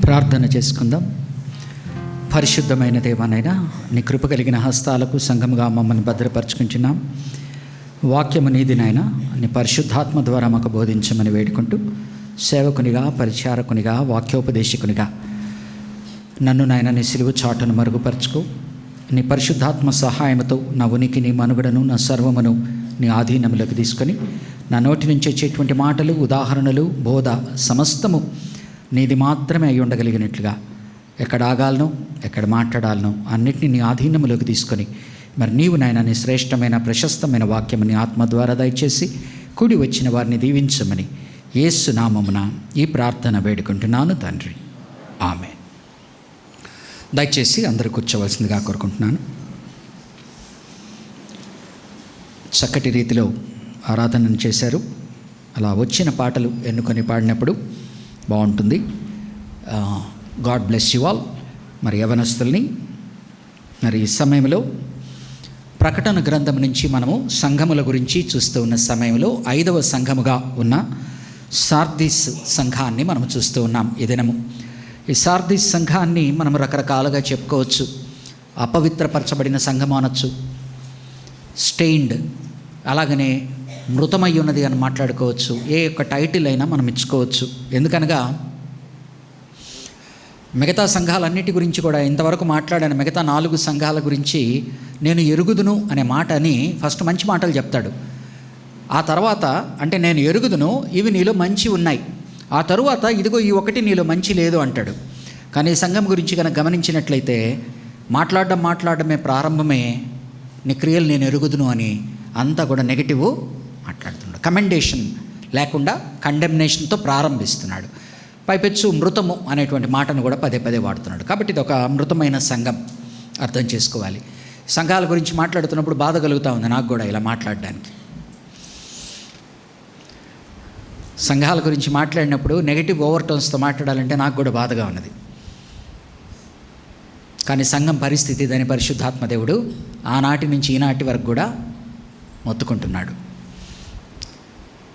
ప్రార్థన చేసుకుందాం. పరిశుద్ధమైన దేవానైనా నీ కృప కలిగిన హస్తాలకు సంఘముగా మమ్మల్ని భద్రపరుచుకుంటున్నాం. వాక్యము నీదినైనా నీ పరిశుద్ధాత్మ ద్వారా మాకు బోధించమని వేడుకుంటూ, సేవకునిగా, పరిచారకునిగా, వాక్యోపదేశకునిగా నన్ను నాయన నీ సిలువ చాటును మరుగుపరుచుకో. నీ పరిశుద్ధాత్మ సహాయంతో నా ఉనికిని, మనుగడను, నా సర్వమును నీ ఆధీనంలోకి తీసుకొని నా నోటి నుంచి వచ్చేటువంటి మాటలు, ఉదాహరణలు, బోధ సమస్తము నీది మాత్రమే అయి ఉండగలిగినట్లుగా ఎక్కడ ఆగాలను, ఎక్కడ మాట్లాడాలను అన్నిటినీ నీ ఆధీనంలోకి తీసుకొని మరి నీవు నాయన నీ శ్రేష్టమైన ప్రశస్తమైన వాక్యముని ఆత్మ ద్వారా దయచేసి కూడి వచ్చిన వారిని దీవించమని యేసు నామమున ఈ ప్రార్థన వేడుకుంటున్నాను తండ్రి, ఆమెన్. దయచేసి అందరూ కూర్చోవలసిందిగా కోరుకుంటున్నాను. చక్కటి రీతిలో ఆరాధనను చేశారు. అలా వచ్చిన పాటలు ఎన్నుకొని పాడినప్పుడు బాగుంటుంది. God bless you all. మరి యవనస్తుల్ని మరి ఈ సమయంలో ప్రకటన గ్రంథం నుంచి మనము సంఘముల గురించి చూస్తూ ఉన్న సమయంలో 5వ సంఘముగా ఉన్న సార్దీస్ సంఘాన్ని మనం చూస్తూ ఉన్నాం ఈ దినము. ఈ సార్దీస్ సంఘాన్ని మనం రకరకాలుగా చెప్పుకోవచ్చు. అపవిత్రపరచబడిన సంఘం అనొచ్చు, స్టెయిన్డ్, అలాగనే మృతమై ఉన్నది అని మాట్లాడుకోవచ్చు. ఏ యొక్క టైటిల్ అయినా మనం ఇచ్చుకోవచ్చు. ఎందుకనగా మిగతా సంఘాలన్నిటి గురించి కూడా ఇంతవరకు మాట్లాడాను. మిగతా 4 సంఘాల గురించి నేను ఎరుగుదును అనే మాట అని ఫస్ట్ మంచి మాటలు చెప్తాడు. ఆ తర్వాత అంటే నేను ఎరుగుదును, ఇవి నీలో మంచి ఉన్నాయి. ఆ తరువాత ఇదిగో ఈ ఒకటి నీలో మంచి లేదు అంటాడు. కానీ ఈ సంఘం గురించి కనుక గమనించినట్లయితే మాట్లాడడమే ప్రారంభమే నీ క్రియలు నేను ఎరుగుదును అని అంతా కూడా నెగిటివ్ మాట్లాడుతున్నాడు. కమెండేషన్ లేకుండా కండెమ్నేషన్తో ప్రారంభిస్తున్నాడు. పైపెచ్చు మృతము అనేటువంటి మాటను కూడా పదే పదే వాడుతున్నాడు. కాబట్టి ఇది ఒక మృతమైన సంఘం అర్థం చేసుకోవాలి. సంఘాల గురించి మాట్లాడుతున్నప్పుడు బాధ కలుగుతూ ఉంది నాకు కూడా ఇలా మాట్లాడడానికి. సంఘాల గురించి మాట్లాడినప్పుడు నెగిటివ్ ఓవర్టోన్స్తో మాట్లాడాలంటే నాకు కూడా బాధగా ఉన్నది. కానీ సంఘం పరిస్థితి దాని పరిశుద్ధాత్మ దేవుడు ఆనాటి నుంచి ఈనాటి వరకు కూడా మొత్తుకుంటున్నాడు.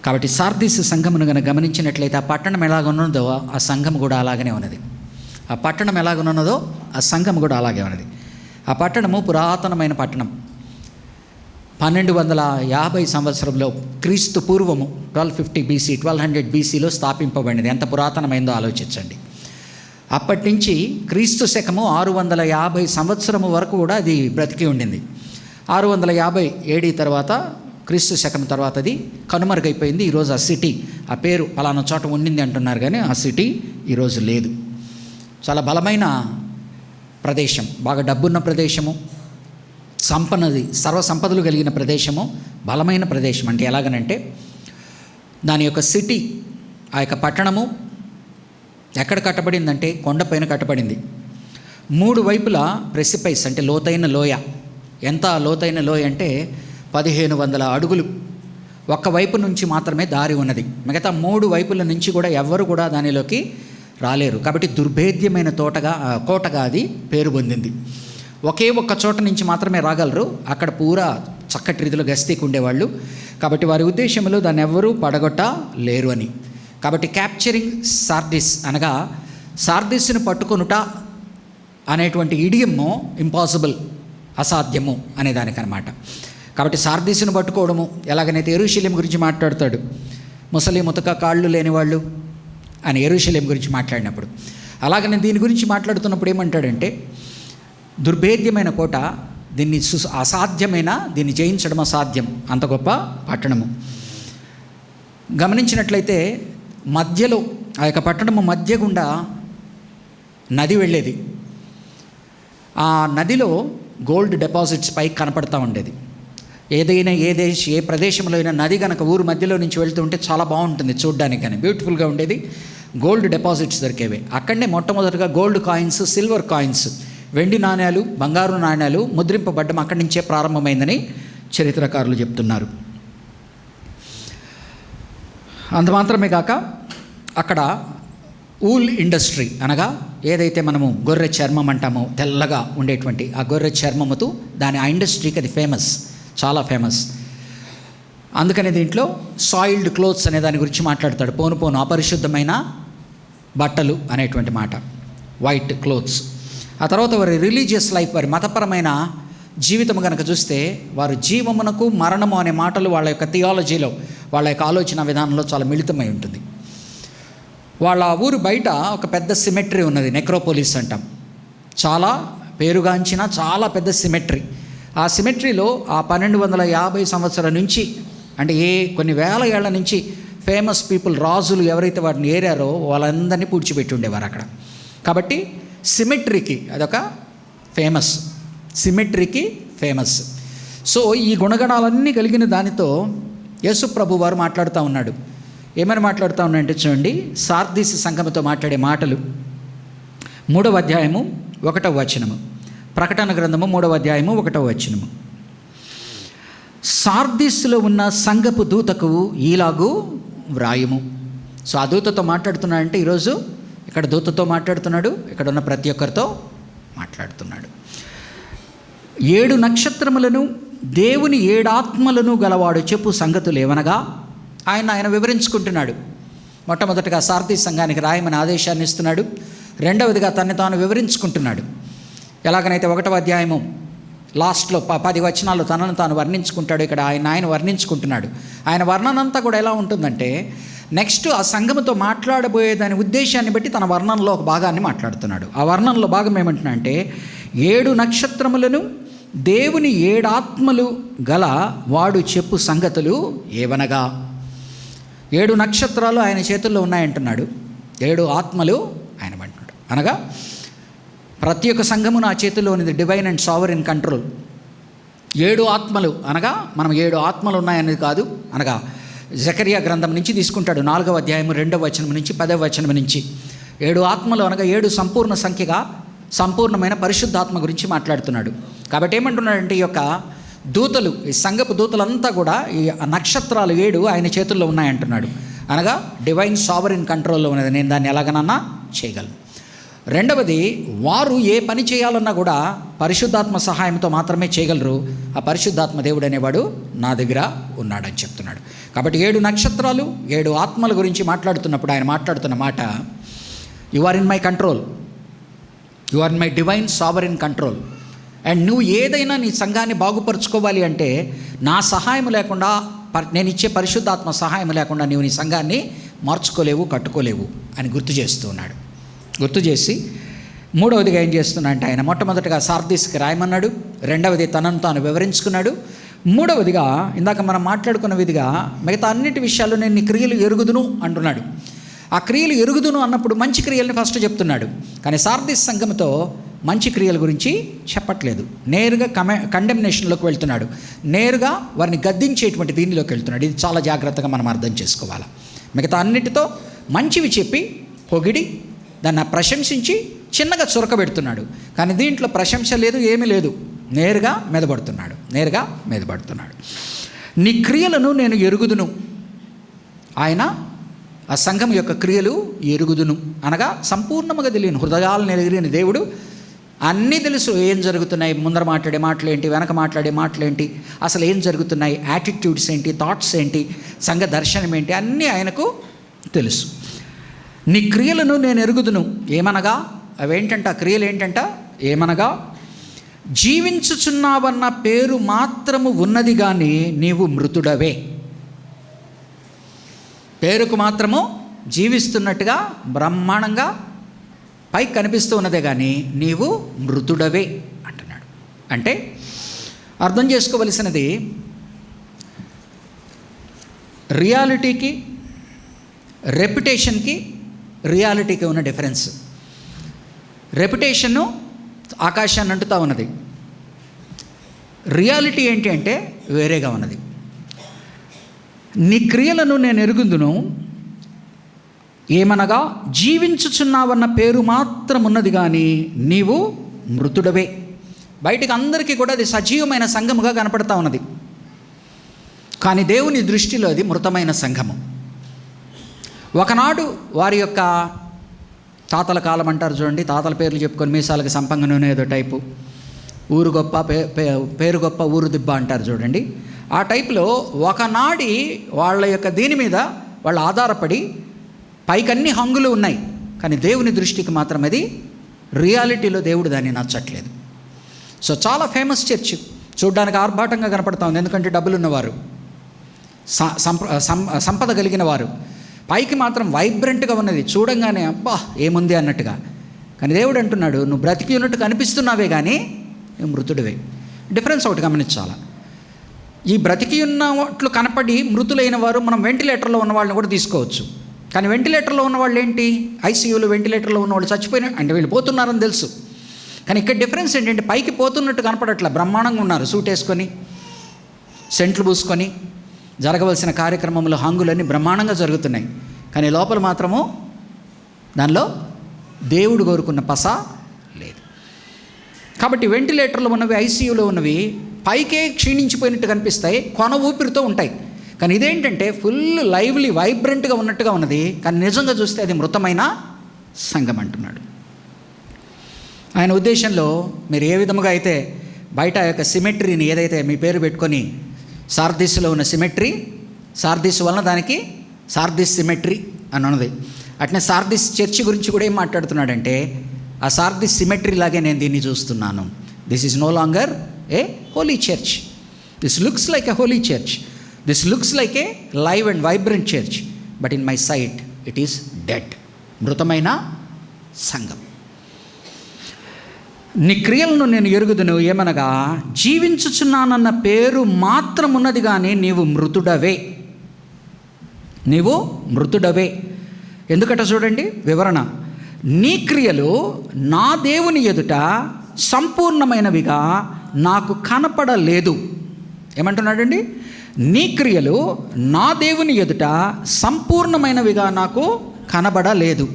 కాబట్టి సార్దీస్ సంఘమును కనుక గమనించినట్లయితే ఆ పట్టణం ఎలాగున్నదో ఆ సంఘం కూడా అలాగనే ఉన్నది. ఆ పట్టణం ఎలాగున్నదో ఆ సంఘం కూడా అలాగే ఉన్నది. ఆ పట్టణము పురాతనమైన పట్టణం. 1250 సంవత్సరంలో క్రీస్తు పూర్వము 1250 BC 1200 BCలో స్థాపింపబడినది. ఎంత పురాతనమైందో ఆలోచించండి. అప్పటి నుంచి క్రీస్తు శకము 650 సంవత్సరము వరకు కూడా అది బ్రతికి ఉండింది. 650 AD తర్వాత క్రీస్తు శకం తర్వాత అది కనుమరుగైపోయింది. ఈరోజు ఆ సిటీ, ఆ పేరు పలానా చోట ఉండింది అంటున్నారు కానీ ఆ సిటీ ఈరోజు లేదు. చాలా బలమైన ప్రదేశం, బాగా డబ్బున్న ప్రదేశము, సంపన్నది, సర్వసంపదలు కలిగిన ప్రదేశము, బలమైన ప్రదేశం. అంటే ఎలాగనంటే దాని యొక్క సిటీ, ఆ యొక్క పట్టణము ఎక్కడ కట్టబడిందంటే కొండపైన కట్టబడింది. 3 వైపులా ప్రెసిపైస్ అంటే లోతైన లోయ. ఎంత లోతైన లోయ అంటే 1500 అడుగులు. ఒక్కవైపు నుంచి మాత్రమే దారి ఉన్నది. మిగతా 3 వైపుల నుంచి కూడా ఎవ్వరు కూడా దానిలోకి రాలేరు. కాబట్టి దుర్భేద్యమైన కోటగా అది పేరు పొందింది. ఒకే ఒక్క చోట నుంచి మాత్రమే రాగలరు. అక్కడ పూరా చక్కటి రీతిలో గస్తీకి ఉండేవాళ్ళు. కాబట్టి వారి ఉద్దేశంలో దాన్ని ఎవ్వరూ పడగొట్ట లేరు అని. కాబట్టి క్యాప్చరింగ్ సార్దీస్ అనగా సార్దీస్ను పట్టుకొనుట అనేటువంటి ఇడియము ఇంపాసిబుల్, అసాధ్యము అనేదానికనమాట. కాబట్టి సార్దీస్ను పట్టుకోవడము, ఎలాగనైతే యెరూషలేము గురించి మాట్లాడతాడు, ముసలి ముతక కాళ్ళు లేనివాళ్ళు అని యెరూషలేము గురించి మాట్లాడినప్పుడు, అలాగనే దీని గురించి మాట్లాడుతున్నప్పుడు ఏమంటాడంటే దుర్భేద్యమైన కోట, దీన్ని అసాధ్యమైన, దీన్ని జయించడం అసాధ్యం, అంత గొప్ప పట్టణము. గమనించినట్లయితే మధ్యలో ఆ యొక్క పట్టణము మధ్య గుండా నది వెళ్ళేది. ఆ నదిలో గోల్డ్ డిపాజిట్స్ పైకి కనపడతా ఉండేది. ఏదైనా ఏ ప్రదేశంలో అయినా నది కనుక ఊరు మధ్యలో నుంచి వెళ్తూ ఉంటే చాలా బాగుంటుంది చూడడానికి, కానీ బ్యూటిఫుల్గా ఉండేది. గోల్డ్ డిపాజిట్స్ దొరికేవి. అక్కడనే మొట్టమొదటిగా గోల్డ్ కాయిన్స్, సిల్వర్ కాయిన్స్, వెండి నాణ్యాలు, బంగారు నాణ్యాలు ముద్రింపబడ్డం అక్కడి నుంచే ప్రారంభమైందని చరిత్రకారులు చెప్తున్నారు. అంత మాత్రమే కాక అక్కడ ఊల్ ఇండస్ట్రీ అనగా ఏదైతే మనము గొర్రె చర్మం అంటామో తెల్లగా ఉండేటువంటి ఆ గొర్రె చర్మముతో ఆ ఇండస్ట్రీకి అది ఫేమస్, చాలా ఫేమస్. అందుకనే దీంట్లో సాయిల్డ్ క్లోత్స్ అనే దాని గురించి మాట్లాడతాడు. పోను అపరిశుద్ధమైన బట్టలు అనేటువంటి మాట. White clothes. ఆ తర్వాత వారి రిలీజియస్ లైఫ్, వారి మతపరమైన జీవితం కనుక చూస్తే వారు జీవమునకు మరణము అనే మాటలు వాళ్ళ యొక్క థియాలజీలో, వాళ్ళ యొక్క ఆలోచన విధానంలో చాలా మిళితమై ఉంటుంది. వాళ్ళ ఊరు బయట ఒక పెద్ద సిమెట్రీ ఉన్నది, నెక్రోపోలిస్ అంటాం. చాలా పేరుగాంచిన చాలా పెద్ద సిమెట్రీ. ఆ సిమెట్రీలో ఆ 1250 సంవత్సరాల నుంచి, అంటే కొన్ని వేల ఏళ్ల నుంచి ఫేమస్ పీపుల్, రాజులు ఎవరైతే వాటిని ఏరారో వాళ్ళందరినీ పూడ్చిపెట్టి ఉండేవారు అక్కడ. కాబట్టి సిమెట్రీకి అదొక ఫేమస్, సిమెట్రీకి ఫేమస్. సో ఈ గుణగణాలన్నీ కలిగిన దానితో యేసు ప్రభు వారు మాట్లాడుతూ ఉన్నాడు. ఏమని మాట్లాడుతూ ఉన్నాడంటే చూడండి, సార్దీస్ సంఘముతో మాట్లాడే మాటలు 3వ అధ్యాయము 1వ వచనము, ప్రకటన గ్రంథము 3వ అధ్యాయము 1వ వచనము. సార్దీస్లో ఉన్న సంఘపు దూతకు ఈలాగు వ్రాయము. సో ఆ దూతతో మాట్లాడుతున్నాడంటే ఈరోజు ఇక్కడ దూతతో మాట్లాడుతున్నాడు, ఇక్కడ ఉన్న ప్రతి ఒక్కరితో మాట్లాడుతున్నాడు. 7 నక్షత్రములను దేవుని 7 ఆత్మలను గలవాడు చెప్పు సంగతులు ఏమనగా ఆయన వివరించుకుంటున్నాడు. మొట్టమొదటిగా సార్దీస్ సంఘానికి రాయమని ఆదేశాన్ని ఇస్తున్నాడు. రెండవదిగా తనని తాను వివరించుకుంటున్నాడు. ఎలాగనైతే 1వ అధ్యాయము లాస్ట్లో 10 వచనాల్లో తనను తాను వర్ణించుకుంటాడు, ఇక్కడ ఆయన వర్ణించుకుంటున్నాడు. ఆయన వర్ణనంతా కూడా ఎలా ఉంటుందంటే, నెక్స్ట్ ఆ సంఘముతో మాట్లాడబోయే దాని ఉద్దేశాన్ని బట్టి తన వర్ణనలో ఒక భాగాన్ని మాట్లాడుతున్నాడు. ఆ వర్ణనలో భాగం ఏమంటున్నా అంటే, 7 నక్షత్రములను దేవుని 7 ఆత్మలు గల వాడు చెప్పు సంగతులు ఏవనగా. 7 నక్షత్రాలు ఆయన చేతుల్లో ఉన్నాయంటున్నాడు, 7 ఆత్మలు ఆయన అంటున్నాడు. అనగా ప్రతి ఒక్క సంఘము నా చేతుల్లో ఉన్నది, డివైన్ అండ్ సావరిన్ కంట్రోల్. 7 ఆత్మలు అనగా మనం 7 ఆత్మలు ఉన్నాయనేది కాదు. అనగా జకరియా గ్రంథం నుంచి తీసుకుంటాడు, 4వ అధ్యాయము 2వ వచనం నుంచి 10వ వచనం నుంచి. 7 ఆత్మలు అనగా 7 సంపూర్ణ సంఖ్యగా సంపూర్ణమైన పరిశుద్ధాత్మ గురించి మాట్లాడుతున్నాడు. కాబట్టి ఏమంటున్నాడంటే, ఈ యొక్క దూతలు, ఈ సంఘపు దూతలంతా కూడా ఈ నక్షత్రాలు 7 ఆయన చేతుల్లో ఉన్నాయంటున్నాడు. అనగా డివైన్ సావరిన్ కంట్రోల్లో ఉన్నది, నేను దాన్ని ఎలాగనన్నా చేయగలను. రెండవది, వారు ఏ పని చేయాలన్నా కూడా పరిశుద్ధాత్మ సహాయంతో మాత్రమే చేయగలరు. ఆ పరిశుద్ధాత్మ దేవుడు అనేవాడు నా దగ్గర ఉన్నాడని చెప్తున్నాడు. కాబట్టి 7 నక్షత్రాలు 7 ఆత్మల గురించి మాట్లాడుతున్నప్పుడు ఆయన మాట్లాడుతున్న మాట, you are in my control, you are in my divine sovereign control. And నువ్వు ఏదైనా నీ సంఘాన్ని బాగుపరుచుకోవాలి అంటే నా సహాయం లేకుండా, నేను ఇచ్చే పరిశుద్ధాత్మ సహాయం లేకుండా నీవు నీ సంఘాన్ని మార్చుకోలేవు, కట్టుకోలేవు అని గుర్తు చేస్తూ ఉన్నాడు. గుర్తు చేసి 3వదిగా ఏం చేస్తున్నా అంటే, ఆయన మొట్టమొదటిగా సార్దీస్కి రాయమన్నాడు. రెండవది తనను తాను వివరించుకున్నాడు. 3వదిగా ఇందాక మనం మాట్లాడుకున్న విధిగా మిగతా అన్నిటి విషయాల్లో నేను నీ క్రియలు ఎరుగుదును అంటున్నాడు. ఆ క్రియలు ఎరుగుదును అన్నప్పుడు మంచి క్రియల్ని ఫస్ట్ చెప్తున్నాడు. కానీ సార్దీస్ సంఘంతో మంచి క్రియల గురించి చెప్పట్లేదు. నేరుగా కండెమ్నేషన్లోకి వెళ్తున్నాడు, నేరుగా వారిని గద్దించేటువంటి దీనిలోకి వెళ్తున్నాడు. ఇది చాలా జాగ్రత్తగా మనం అర్థం చేసుకోవాలి. మిగతా అన్నిటితో మంచివి చెప్పి పొగిడి దాన్ని ప్రశంసించి చిన్నగా చురకబెడుతున్నాడు. కానీ దీంట్లో ప్రశంస లేదు, ఏమీ లేదు, నేరుగా మెదపడుతున్నాడు. నీ క్రియలను నేను ఎరుగుదును. ఆయన ఆ సంఘం యొక్క క్రియలు ఎరుగుదును అనగా సంపూర్ణముగా తెలియని, హృదయాలను ఎరిగిన దేవుడు అన్నీ తెలుసు. ఏం జరుగుతున్నాయి, ముందర మాట్లాడే మాటలు ఏంటి, వెనక మాట్లాడే మాటలు ఏంటి, అసలు ఏం జరుగుతున్నాయి, యాటిట్యూడ్స్ ఏంటి, థాట్స్ ఏంటి, సంఘ దర్శనం ఏంటి, అన్నీ ఆయనకు తెలుసు. నీ క్రియలను నేను ఎరుగుదును. ఏమనగా అవేంటంట, ఆ క్రియలు ఏంటంట, ఏమనగా జీవించుచున్నావన్న పేరు మాత్రము ఉన్నది కానీ నీవు మృతుడవే. పేరుకు మాత్రము జీవిస్తున్నట్టుగా బ్రహ్మాండంగా పైకి కనిపిస్తూ ఉన్నదే కానీ నీవు మృతుడవే అంటున్నాడు. అంటే అర్థం చేసుకోవలసినది, రియాలిటీకి రెప్యుటేషన్కి రియాలిటీకి ఉన్న డిఫరెన్స్. రెప్యుటేషను ఆకాశాన్ని అంటుతూ ఉన్నది, రియాలిటీ ఏంటి అంటే వేరేగా ఉన్నది. నీ క్రియలను నేను ఎరుగుదును. ఏమనగా జీవించుచున్నావన్న పేరు మాత్రం ఉన్నది కానీ నీవు మృతుడవే. బయటికి అందరికీ కూడా అది సజీవమైన సంఘముగా కనపడతా ఉన్నది, కానీ దేవుని దృష్టిలో అది మృతమైన సంఘము. ఒకనాడు వారి యొక్క తాతల కాలం అంటారు చూడండి, తాతల పేర్లు చెప్పుకొని మీసాలకు సంపంగ నూనె ఏదో టైపు, ఊరు గొప్ప పేరు గొప్ప ఊరు దిబ్బ అంటారు చూడండి. ఆ టైపులో ఒకనాడి వాళ్ళ యొక్క దీని మీద వాళ్ళు ఆధారపడి పైకన్ని హంగులు ఉన్నాయి, కానీ దేవుని దృష్టికి మాత్రం అది రియాలిటీలో దేవుడు దాన్ని నచ్చట్లేదు. సో చాలా ఫేమస్ చర్చ్, చూడ్డానికి ఆర్భాటంగా కనపడతా ఉంది, ఎందుకంటే డబ్బులు ఉన్నవారు, సంపద కలిగిన వారు, పైకి మాత్రం వైబ్రెంట్గా ఉన్నది, చూడంగానే అబ్బా ఏముంది అన్నట్టుగా. కానీ దేవుడు అంటున్నాడు, నువ్వు బ్రతికి ఉన్నట్టు కనిపిస్తున్నావే కానీ నువ్వు మృతుడివే. డిఫరెన్స్ ఒకటి గమనించాలి. ఈ బ్రతికి ఉన్నట్లు కనపడి మృతులైన వారు మనం వెంటిలేటర్లో ఉన్న వాళ్ళని కూడా తీసుకోవచ్చు. కానీ వెంటిలేటర్లో ఉన్న వాళ్ళు ఏంటి, ఐసీయూలో వెంటిలేటర్లో ఉన్న వాళ్ళు చచ్చిపోయిన అంటే వీళ్ళు పోతున్నారని తెలుసు. కానీ ఇక్కడ డిఫరెన్స్ ఏంటంటే పైకి పోతున్నట్టు కనపడట్లా, బ్రహ్మాండంగా ఉన్నారు, సూట్ వేసుకొని సెంట్లు పూసుకొని జరగవలసిన కార్యక్రమంలో హంగులన్నీ బ్రహ్మాండంగా జరుగుతున్నాయి. కానీ లోపల మాత్రము దానిలో దేవుడు కోరుకున్న పస లేదు. కాబట్టి వెంటిలేటర్లో ఉన్నవి, ఐసీయూలో ఉన్నవి పైకే క్షీణించిపోయినట్టు కనిపిస్తాయి, కొన ఊపిరితో ఉంటాయి. కానీ ఇదేంటంటే ఫుల్ లైవ్లీ వైబ్రెంట్గా ఉన్నట్టుగా ఉన్నది, కానీ నిజంగా చూస్తే అది మృతమైన సంఘం అంటున్నాడు. ఆయన ఉద్దేశంలో మీరు ఏ విధముగా అయితే బయట యొక్క సిమెట్రీని ఏదైతే మీ పేరు పెట్టుకొని సార్దీస్లో ఉన్న సిమెట్రీ, సార్దీస్ వలన దానికి సార్దీస్ సిమెట్రీ అని ఉన్నది. అట్నే సార్దీస్ చర్చి గురించి కూడా ఏం మాట్లాడుతున్నాడంటే, ఆ సార్దీస్ సిమెట్రీ లాగే నేను దీన్ని చూస్తున్నాను. This is no longer a holy church. This looks like a holy church. This looks like a live and vibrant church, but in my sight it is dead. మృతమైన సంఘం. నీ క్రియలను నేను ఎరుగుదును, ఏమనగా జీవించుచున్నానన్న పేరు మాత్రం ఉన్నది కానీ నీవు మృతుడవే. నీవు మృతుడవే. ఎందుకట చూడండి వివరణ. నీ క్రియలు నా దేవుని ఎదుట సంపూర్ణమైనవిగా నాకు కనపడలేదు. ఏమంటున్నాడండి? నీ క్రియలు నా దేవుని ఎదుట సంపూర్ణమైనవిగా నాకు కనబడలేదు.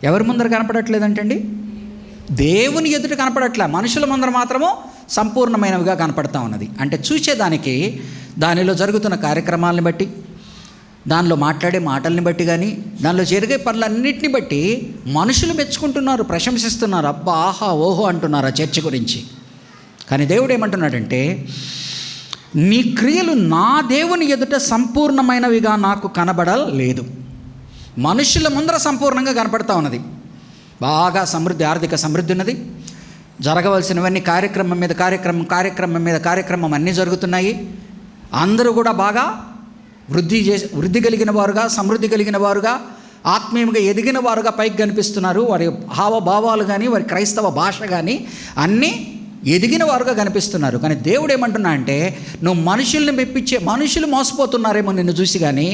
ఎవరి ముందర కనపడట్లేదంటండి? దేవుని ఎదుట కనపడట్లే, మనుషుల ముందర మాత్రము సంపూర్ణమైనవిగా కనపడతా ఉన్నది. అంటే చూసేదానికి దానిలో జరుగుతున్న కార్యక్రమాలని బట్టి, దానిలో మాట్లాడే మాటల్ని బట్టి, కానీ దానిలో జరిగే పనులన్నింటిని బట్టి మనుషులు మెచ్చుకుంటున్నారు, ప్రశంసిస్తున్నారు, అబ్బా ఆహా ఓహో అంటున్నారు ఆ చర్చ గురించి. కానీ దేవుడు ఏమంటున్నాడంటే, నీ క్రియలు నా దేవుని ఎదుట సంపూర్ణమైనవిగా నాకు కనబడలేదు. మనుషుల ముందర సంపూర్ణంగా కనపడతా ఉన్నది, బాగా సమృద్ధి, ఆర్థిక సమృద్ధి ఉన్నది, జరగవలసినవన్నీ కార్యక్రమం మీద కార్యక్రమం అన్నీ జరుగుతున్నాయి. అందరూ కూడా బాగా వృద్ధి కలిగిన వారుగా, సమృద్ధి కలిగిన వారుగా, ఆత్మీయంగా ఎదిగిన వారుగా పైకి కనిపిస్తున్నారు. వారి హావభావాలు కానీ, వారి క్రైస్తవ భాష కానీ అన్నీ ఎదిగిన వారుగా కనిపిస్తున్నారు. కానీ దేవుడు ఏమంటున్నా అంటే, నువ్వు మనుషుల్ని మెప్పించే, మనుషులు మోసపోతున్నారేమో నిన్ను చూసి, కానీ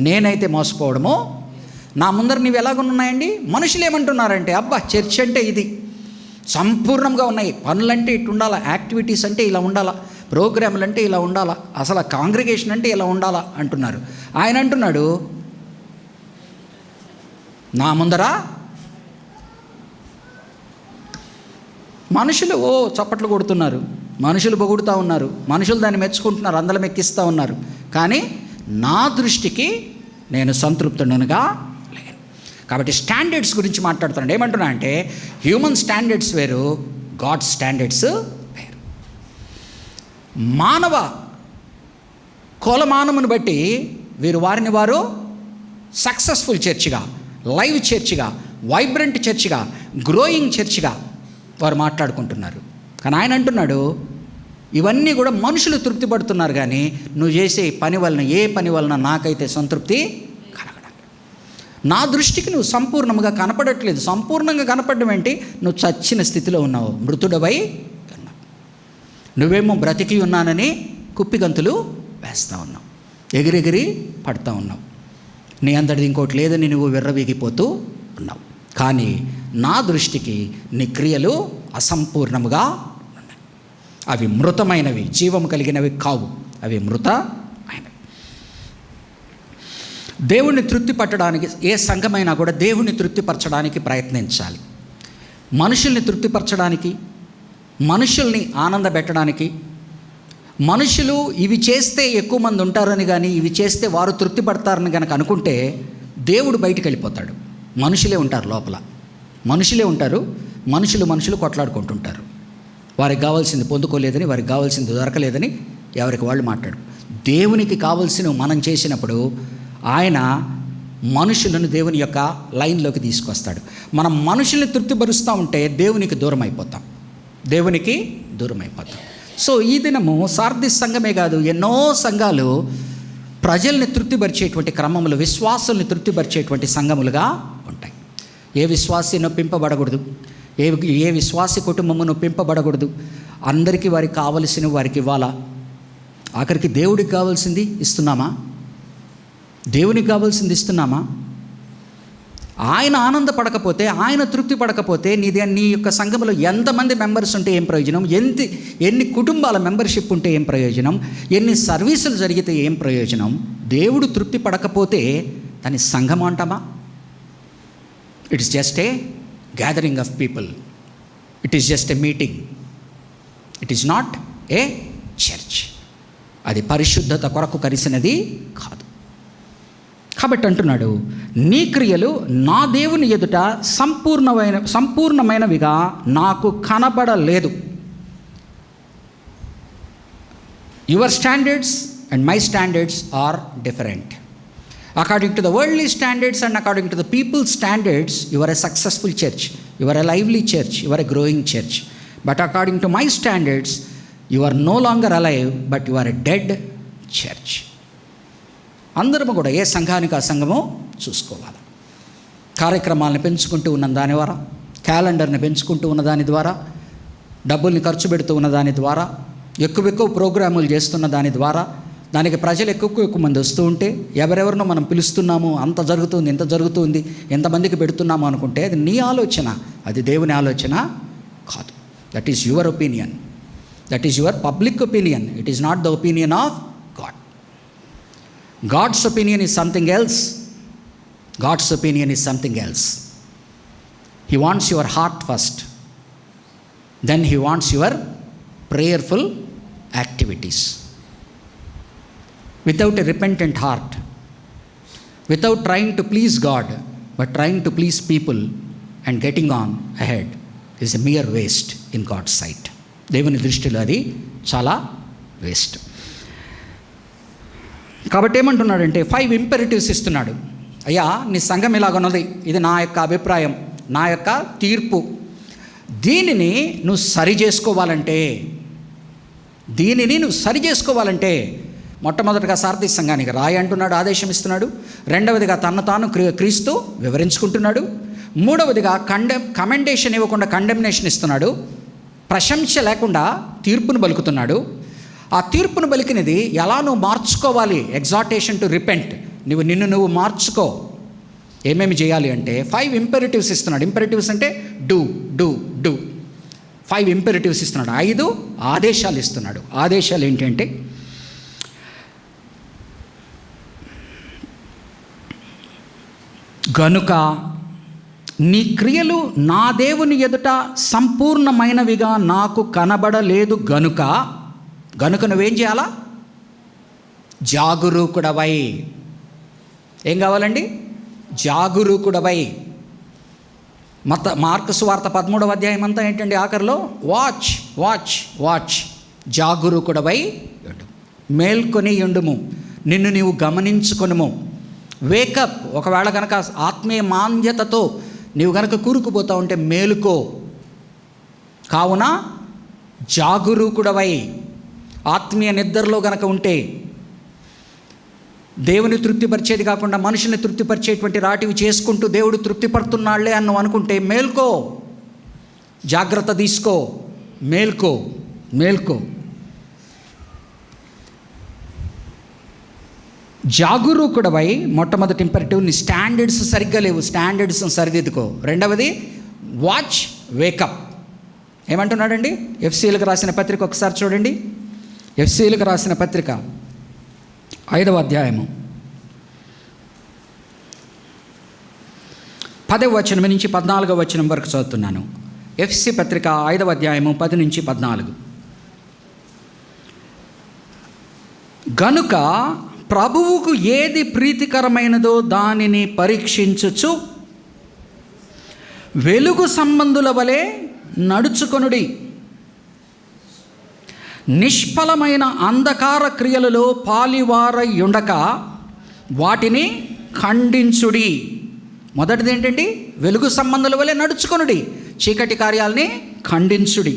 నేనైతే మోసపోవడము నా ముందర నీవు ఎలాగున్నాయండి. మనుషులు ఏమంటున్నారంటే, అబ్బా చర్చ్ అంటే ఇది సంపూర్ణంగా ఉన్నాయి, పనులంటే ఇటు ఉండాలా, యాక్టివిటీస్ అంటే ఇలా ఉండాలా, ప్రోగ్రాములు అంటే ఇలా ఉండాలా, అసలు కాంగ్రిగేషన్ అంటే ఇలా ఉండాలా అంటున్నారు. ఆయన అంటున్నాడు, నా ముందర మనుషులు చప్పట్లు కొడుతున్నారు, మనుషులు పొగుడుతూ ఉన్నారు, మనుషులు దాన్ని మెచ్చుకుంటున్నారు, అందలం ఎక్కిస్తూ ఉన్నారు, కానీ నా దృష్టికి నేను సంతృప్తుడనుగా లేను. కాబట్టి స్టాండర్డ్స్ గురించి మాట్లాడుతున్నాడు. ఏమంటున్నా అంటే, హ్యూమన్ స్టాండర్డ్స్ వేరు, గాడ్ స్టాండర్డ్స్ వేరు. మానవ కులమానమును బట్టి వారిని వారు సక్సెస్ఫుల్ చర్చిగా, లైవ్ చర్చిగా, వైబ్రెంట్ చర్చిగా, గ్రోయింగ్ చర్చిగా వారు మాట్లాడుకుంటున్నారు. కానీ ఆయన అంటున్నాడు, ఇవన్నీ కూడా మనుషులు తృప్తి పడుతున్నారు, కానీ నువ్వు చేసే పని వలన, ఏ పని వలన నాకైతే సంతృప్తి కలగడం, నా దృష్టికి నువ్వు సంపూర్ణంగా కనపడట్లేదు. సంపూర్ణంగా కనపడడం ఏంటి? నువ్వు చచ్చిన స్థితిలో ఉన్నావు, మృతుడవై ఉన్నావు. నువ్వేమో బ్రతికి ఉన్నానని కుప్పిగంతులు వేస్తూ ఉన్నావు, ఎగిరెగిరి పడుతూ ఉన్నావు, నీ అంతటిది ఇంకోటి లేదని నువ్వు విర్రవీగిపోతూ ఉన్నావు. కానీ నా దృష్టికి నీ క్రియలు అసంపూర్ణముగా ఉన్నాయి. అవి మృతమైనవి, జీవం కలిగినవి కావు, అవి మృతమైనవి. దేవుణ్ణి తృప్తి పట్టడానికి ఏ సంఘమైనా కూడా దేవుణ్ణి తృప్తిపరచడానికి ప్రయత్నించాలి. మనుషుల్ని తృప్తిపరచడానికి, మనుషుల్ని ఆనందపెట్టడానికి, మనుషులు ఇవి చేస్తే ఎక్కువ మంది ఉంటారని కానీ, ఇవి చేస్తే వారు తృప్తి పడతారని కనుక అనుకుంటే దేవుడు బయటికి వెళ్ళిపోతాడు. మనుషులే ఉంటారు లోపల, మనుషులే ఉంటారు. మనుషులు కొట్లాడుకుంటుంటారు. వారికి కావాల్సింది పొందుకోలేదని, వారికి కావాల్సింది దొరకలేదని ఎవరికి వాళ్ళు మాట్లాడు. దేవునికి కావాల్సినవి మనం చేసినప్పుడు ఆయన మనుషులను దేవుని యొక్క లైన్లోకి తీసుకొస్తాడు. మనం మనుషుల్ని తృప్తిపరుస్తూ ఉంటే దేవునికి దూరం అయిపోతాం. సో ఈ దినము సార్దిస్ సంఘమే కాదు, ఎన్నో సంఘాలు ప్రజల్ని తృప్తిపరిచేటువంటి క్రమములు, విశ్వాసుల్ని తృప్తిపరిచేటువంటి సంఘములుగా ఉంటాయి. ఏ విశ్వాసి నొప్పింపబడకూడదు, ఏ విశ్వాసి కుటుంబము నొప్పింపబడకూడదు. అందరికీ వారికి కావలసిన వారికి ఇవ్వాలా. ఆఖరికి దేవుడికి కావాల్సింది ఇస్తున్నామా? దేవునికి కావాల్సింది ఇస్తున్నామా? ఆయన ఆనందపడకపోతే, ఆయన తృప్తి పడకపోతే నీ యొక్క సంఘంలో ఎంతమంది మెంబర్స్ ఉంటే ఏం ప్రయోజనం? ఎన్ని కుటుంబాల మెంబర్షిప్ ఉంటే ఏం ప్రయోజనం? ఎన్ని సర్వీసులు జరిగితే ఏం ప్రయోజనం? దేవుడు తృప్తి పడకపోతే దాన్ని సంఘం అంటామా? It is just a gathering of people, it is just a meeting, it is not a church. అది పరిశుద్ధత కొరకు కలిసినది కాదు. కాబట్టి అంటున్నాడు, నీ క్రియలు నా దేవుని ఎదుట సంపూర్ణమైనవిగా నాకు కనబడలేదు. Your standards and my standards are different. According to the worldly standards and according to the people's standards, you are a successful church, you are a lively church, you are a growing church. But according to my standards, you are no longer alive, but you are a dead church. అందరము కూడా ఏ సంఘానికి ఆ సంఘమో చూసుకోవాలి. కార్యక్రమాలను పెంచుకుంటూ ఉన్న దాని ద్వారా, క్యాలెండర్ని పెంచుకుంటూ ఉన్న దాని ద్వారా, డబ్బుల్ని ఖర్చు పెడుతూ ఉన్న దాని ద్వారా, ఎక్కువ ప్రోగ్రాములు చేస్తున్న దాని ద్వారా, దానికి ప్రజలు ఎక్కువ మంది వస్తూ ఉంటే, ఎవరెవరినో మనం పిలుస్తున్నాము, అంత జరుగుతుంది, ఇంత జరుగుతుంది, ఎంతమందికి పెడుతున్నాము అనుకుంటే అది నీ ఆలోచన, అది దేవుని ఆలోచన కాదు. That is your opinion, that is your public opinion, it is not the opinion of God. God's opinion is something else. God's opinion is something else. He wants your heart first, then he wants your prayerful activities. Without a repentant heart, without trying to please God, but trying to please people and getting on ahead is a mere waste in God's sight. దేవుని దృష్టిలో అది చాలా waste. కాబట్టి ఏమంటున్నాడంటే 5 ఇంపెరిటివ్స్ ఇస్తున్నాడు. అయ్యా, నీ సంఘం ఇలాగన్నది, ఇది నా యొక్క అభిప్రాయం, నా యొక్క తీర్పు. దీనిని నువ్వు సరి చేసుకోవాలంటే మొట్టమొదటిగా సార్దీస్ సంఘానికి రాయి అంటున్నాడు, ఆదేశం ఇస్తున్నాడు. రెండవదిగా తను తాను క్రీస్తు వివరించుకుంటున్నాడు. మూడవదిగా కమెండేషన్ ఇవ్వకుండా కండెమ్నేషన్ ఇస్తున్నాడు. ప్రశంస లేకుండా తీర్పును పలుకుతున్నాడు. ఆ తీర్పును పలికినది ఎలా నువ్వు మార్చుకోవాలి, ఎగ్జార్టేషన్ టు రిపెంట్, నిన్ను మార్చుకో. ఏమేమి చేయాలి అంటే 5 ఇంపెరిటివ్స్ ఇస్తున్నాడు. ఇంపెరిటివ్స్ అంటే డూ 5 ఇంపెరిటివ్స్ ఇస్తున్నాడు, 5 ఆదేశాలు ఇస్తున్నాడు. ఆదేశాలు ఏంటంటే, గనుక నీ క్రియలు నా దేవుని ఎదుట సంపూర్ణమైనవిగా నాకు కనబడలేదు గనుక నువ్వేం చేయాలా? జాగరూకుడవై. ఏం కావాలండి? జాగరూకుడవై. మార్కు సువార్త 13వ అధ్యాయం అంతా ఏంటండి? ఆఖరిలో వాచ్ జాగరూకుడవై మేల్కొని ఉండుము, నిన్ను నీవు గమనించుకొనుము. వేకప్. ఒకవేళ కనుక ఆత్మీయ మాంద్యతతో నీవు కనుక కూరుకుపోతా ఉంటే మేలుకో. కావున జాగరూకుడవై, ఆత్మీయ నిద్రలో కనుక ఉంటే, దేవుని తృప్తిపరిచేది కాకుండా మనుషుని తృప్తిపరిచేటువంటి రాటివి చేసుకుంటూ దేవుడు తృప్తిపడుతున్నాళ్లే అని అనుకుంటే మేల్కో, జాగ్రత్త తీసుకో, మేల్కో. జాగరూకుడవై, మొట్టమొదటి ఇంపెరిటివ్, నీ స్టాండర్డ్స్ సరిగ్గా లేవు, స్టాండర్డ్స్ సరిదిద్దుకో. రెండవది వాచ్, వేకప్. ఏమంటున్నాడండి? ఎఫ్సీలకు రాసిన పత్రిక ఒకసారి చూడండి. ఎఫ్సీలకు రాసిన పత్రిక 5వ అధ్యాయము 10వ వచనం నుంచి 14వ వచనం వరకు చదువుతున్నాను. ఎఫ్సీ పత్రిక 5వ అధ్యాయము 10 నుంచి 14. గనుక ప్రభువుకు ఏది ప్రీతికరమైనదో దానిని పరీక్షించుచు వెలుగు సంబంధుల వలె నడుచుకొనుడి. నిష్ఫలమైన అంధకార క్రియలలో పాలివారై ఉండక వాటిని ఖండించుడి. మొదటిది ఏంటండి? వెలుగు సంబంధుల వలె నడుచుకొనుడి, చీకటి కార్యాలని ఖండించుడి.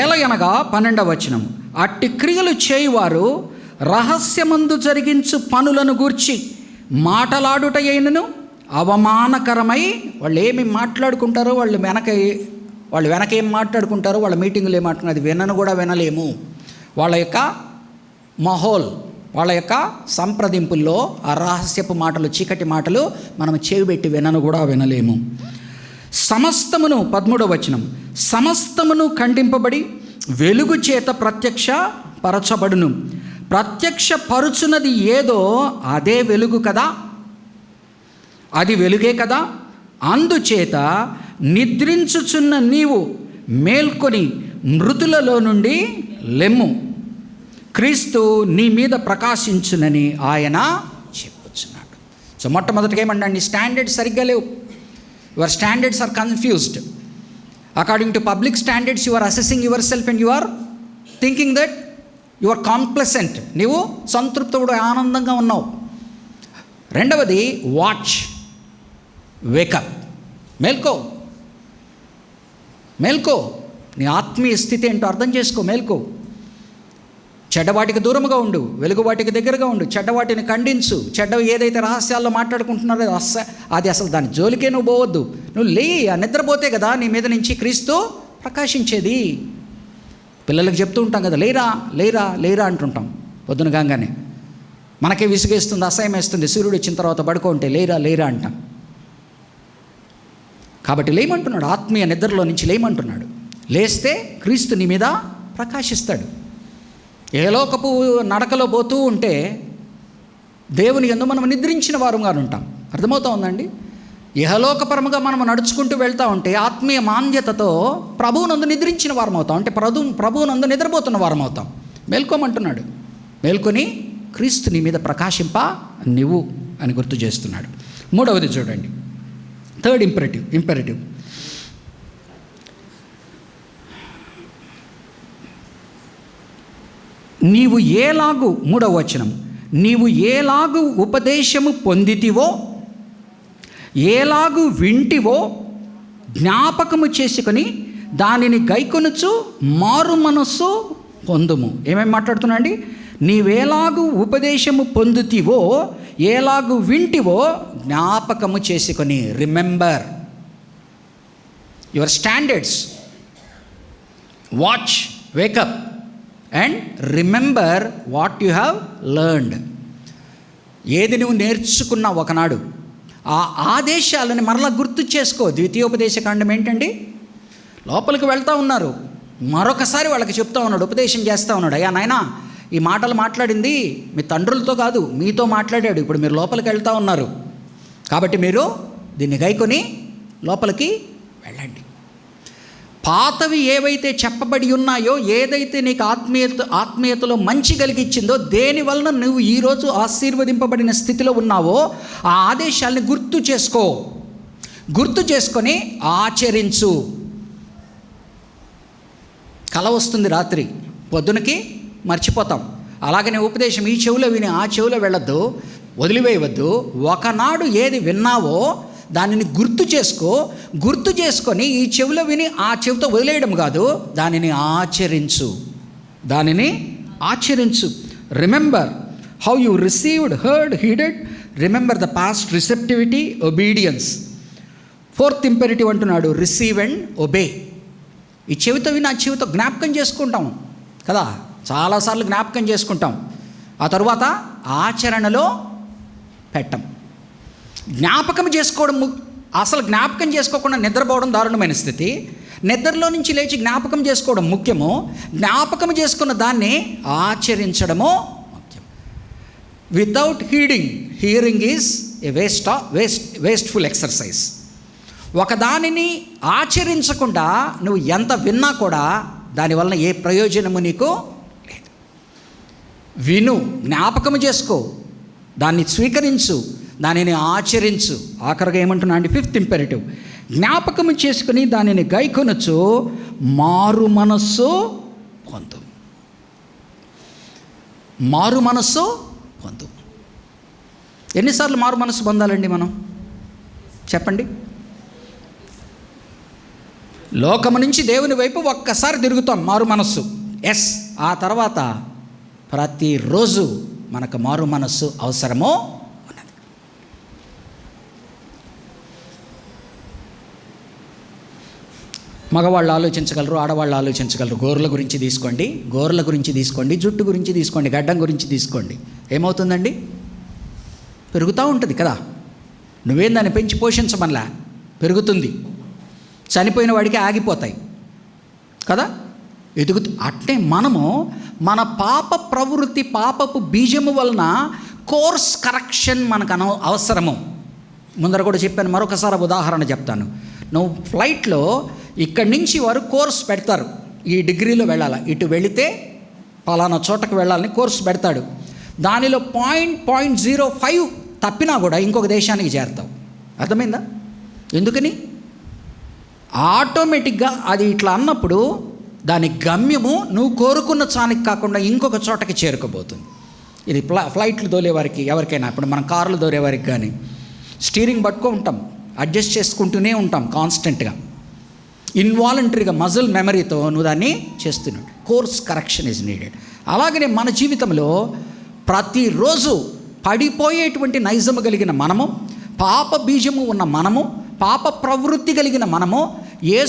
ఏలయనగా 12వ వచనం, అట్టి క్రియలు చేయువారు రహస్యమందు జరిగించు పనులను గూర్చి మాటలాడుటయైనను అవమానకరమై, వాళ్ళు ఏమి మాట్లాడుకుంటారో, వాళ్ళు వెనక ఏం మాట్లాడుకుంటారో, వాళ్ళ మీటింగులు ఏం మాట్లాడుకున్నారు అది వినను కూడా వినలేము. వాళ్ళ యొక్క మహోల్, వాళ్ళ యొక్క సంప్రదింపుల్లో ఆ రహస్యపు మాటలు, చీకటి మాటలు మనం చెవిబెట్టి వినను కూడా వినలేము. సమస్తమును 13వ వచనం, సమస్తమును ఖండింపబడి వెలుగు చేత ప్రత్యక్ష పరచబడును. ప్రత్యక్ష పరుచున్నది ఏదో అదే వెలుగు కదా, అది వెలుగే కదా. అందుచేత నిద్రించుచున్న నీవు మేల్కొని మృతులలో నుండి లెమ్ము, క్రీస్తు నీ మీద ప్రకాశించునని ఆయన చెప్పుచున్నాడు. సో మొట్టమొదటిగా ఏమండి, స్టాండర్డ్స్ సరిగ్గా లేవు. Your standards are confused. According to public standards you are assessing your self and you are thinking that you are complacent. నీవు సంతృప్తుడు, ఆనందంగా ఉన్నావు. రెండవది వాచ్, వేకప్, మేల్కో. నీ ఆత్మీయ స్థితి ఏంటో అర్థం చేసుకో, మేల్కో. చెడ్డవాటికి దూరముగా ఉండు, వెలుగువాటికి దగ్గరగా ఉండు. చెడ్డవాటిని ఖండించు. ఏదైతే రహస్యాల్లో మాట్లాడుకుంటున్నారో అది అసలు దాని జోలికే నువ్వు పోవద్దు. నువ్వు ఆ నిద్రపోతే కదా నీ మీద నుంచి క్రీస్తు ప్రకాశించేది. పిల్లలకు చెప్తూ ఉంటాం కదా, లేరా లేరా లేరా అంటుంటాం పొద్దున కాగానే. మనకే విసుగేస్తుంది, అసహ్యం వేస్తుంది. సూర్యుడు వచ్చిన తర్వాత పడుకుంటే లేరా లేరా అంటాం. కాబట్టి లేమంటున్నాడు, ఆత్మీయ నిద్రలో నుంచి లేమంటున్నాడు. లేస్తే క్రీస్తు నీ మీద ప్రకాశిస్తాడు. ఏలోకపు నడకలో పోతూ ఉంటే దేవుని యందు మనం నిద్రించిన వారుగా ఉంటాం. అర్థమవుతా ఉందండి? ఇహలోకపరముగా మనం నడుచుకుంటూ వెళ్తూ ఉంటే ఆత్మీయ మాన్యతతో ప్రభువునందు నిద్రించిన వారం అవుతాం. అంటే ప్రభువునందు నిద్రపోతున్న వారం అవుతాం. మేల్కోమంటున్నాడు. మేల్కొని క్రీస్తు నీ మీద ప్రకాశింప నీవు అని గుర్తు చేస్తున్నాడు. మూడవది చూడండి, థర్డ్ ఇంపెరేటివ్. నీవు ఏలాగు, 3వ వచనం, నీవు ఏలాగు ఉపదేశము పొందితివో, ఏలాగు వింటివో జ్ఞాపకము చేసుకొని దానిని గైకొనుచు మారు మనస్సు పొందుము. ఏమేమి మాట్లాడుతున్నా అండి? నీవేలాగు ఉపదేశము పొందుతివో, ఏలాగు వింటివో జ్ఞాపకము చేసుకొని. Remember your standards, watch, wake up and remember what you have learned. ఏది నువ్వు నేర్చుకున్నావు ఒకనాడు, ఆ ఆదేశాలని మరలా గుర్తు చేసుకో. ద్వితీయోపదేశకాండం ఏంటండి? లోపలికి వెళ్తూ ఉన్నారు, మరొకసారి వాళ్ళకి చెప్తా ఉన్నాడు, ఉపదేశం చేస్తూ ఉన్నాడు. అయ్యా నాయనా, ఈ మాటలు మాట్లాడింది మీ తండ్రులతో కాదు, మీతో మాట్లాడాడు. ఇప్పుడు మీరు లోపలికి వెళ్తూ ఉన్నారు కాబట్టి మీరు దీన్ని గైకొని లోపలికి వెళ్ళండి. పాతవి ఏవైతే చెప్పబడి ఉన్నాయో, ఏదైతే నీకు ఆత్మీయతలో మంచి కలిగించిందో, దేని వలన నువ్వు ఈరోజు ఆశీర్వదింపబడిన స్థితిలో ఉన్నావో ఆ ఆదేశాలని గుర్తు చేసుకొని ఆచరించు. కల వస్తుంది రాత్రి, పొద్దునకి మర్చిపోతాం. అలాగనే ఉపదేశం ఈ చెవిలో విని ఆ చెవిలో వెళ్ళొద్దు, వదిలివేయవద్దు. ఒకనాడు ఏది విన్నావో దానిని గుర్తు చేసుకొని ఈ చెవిలో విని ఆ చెవితో వదిలేయడం కాదు, దానిని ఆచరించు. Remember how you received, heard, heeded. Remember the past receptivity, obedience. Fourth imperative అంటున్నాడు, రిసీవ్ అండ్ ఒబే. ఈ చెవితో విని ఆ చెవితో జ్ఞాపకం చేసుకుంటాం కదా, చాలాసార్లు జ్ఞాపకం చేసుకుంటాం, ఆ తరువాత ఆచరణలో పెట్టం. జ్ఞాపకం చేసుకోవడం, అసలు జ్ఞాపకం చేసుకోకుండా నిద్రపోవడం దారుణమైన స్థితి. నిద్రలో నుంచి లేచి జ్ఞాపకం చేసుకోవడం ముఖ్యము, జ్ఞాపకం చేసుకున్న దాన్ని ఆచరించడము ముఖ్యం. Without hearing is a wasteful exercise. ఒకదానిని ఆచరించకుండా నువ్వు ఎంత విన్నా కూడా దానివలన ఏ ప్రయోజనము నీకు లేదు. విను, జ్ఞాపకము చేసుకో, దాన్ని స్వీకరించు, దానిని ఆచరించు. ఆఖరిగా ఏమంటున్నా అండి, ఫిఫ్త్ ఇంపెరేటివ్, జ్ఞాపకము చేసుకుని దానిని గైకొనొచ్చు మారు మనస్సు పొందు. ఎన్నిసార్లు మారు మనసు పొందాలండి మనం? చెప్పండి. లోకము నుంచి దేవుని వైపు ఒక్కసారి తిరుగుతాం, మారు మనస్సు. ఎస్, ఆ తర్వాత ప్రతిరోజు మనకు మారు మనస్సు అవసరమో ఉన్నది. మగవాళ్ళు ఆలోచించగలరు, ఆడవాళ్ళు ఆలోచించగలరు. గోర్ల గురించి తీసుకోండి, జుట్టు గురించి తీసుకోండి, గడ్డం గురించి తీసుకోండి. ఏమవుతుందండి? పెరుగుతూ ఉంటుంది కదా. నువ్వేం దాన్ని పెంచి పోషించమనిలా, పెరుగుతుంది. చనిపోయిన వాడికి ఆగిపోతాయి కదా, అట్టే మనము మన పాప ప్రవృత్తి, పాపపు బీజము వలన కోర్స్ కరెక్షన్ మనకు అవసరము. ముందర కూడా చెప్పాను, మరొకసారి ఉదాహరణ చెప్తాను. నువ్వు ఫ్లైట్లో ఇక్కడి నుంచి వారు కోర్స్ పెడతారు, ఈ డిగ్రీలో వెళ్ళాలి, ఇటు వెళితే పలానా చోటకు వెళ్ళాలని కోర్స్ పెడతాడు. దానిలో 0.05 తప్పినా కూడా ఇంకొక దేశానికి చేరుతావు. అర్థమైందా? ఎందుకని? ఆటోమేటిక్గా అది ఇట్లా అన్నప్పుడు దాని గమ్యము నువ్వు కోరుకున్న చానికి కాకుండా ఇంకొక చోటకి చేరుకోబోతుంది. ఇది ఫ్లైట్లు దోలేవారికి ఎవరికైనా, ఇప్పుడు మనం కార్లు దోలేవారికి కానీ స్టీరింగ్ పట్టుకో ఉంటాం, అడ్జస్ట్ చేసుకుంటూనే ఉంటాం కాన్స్టెంట్గా. ఇన్వాలంటరీగా మజిల్ మెమరీతో నువ్వు దాన్ని చేస్తున్నాడు. Course correction is needed. అలాగనే మన జీవితంలో ప్రతిరోజు పడిపోయేటువంటి నైజము కలిగిన మనము, పాప బీజము ఉన్న మనము, పాప ప్రవృత్తి కలిగిన మనము, ఏ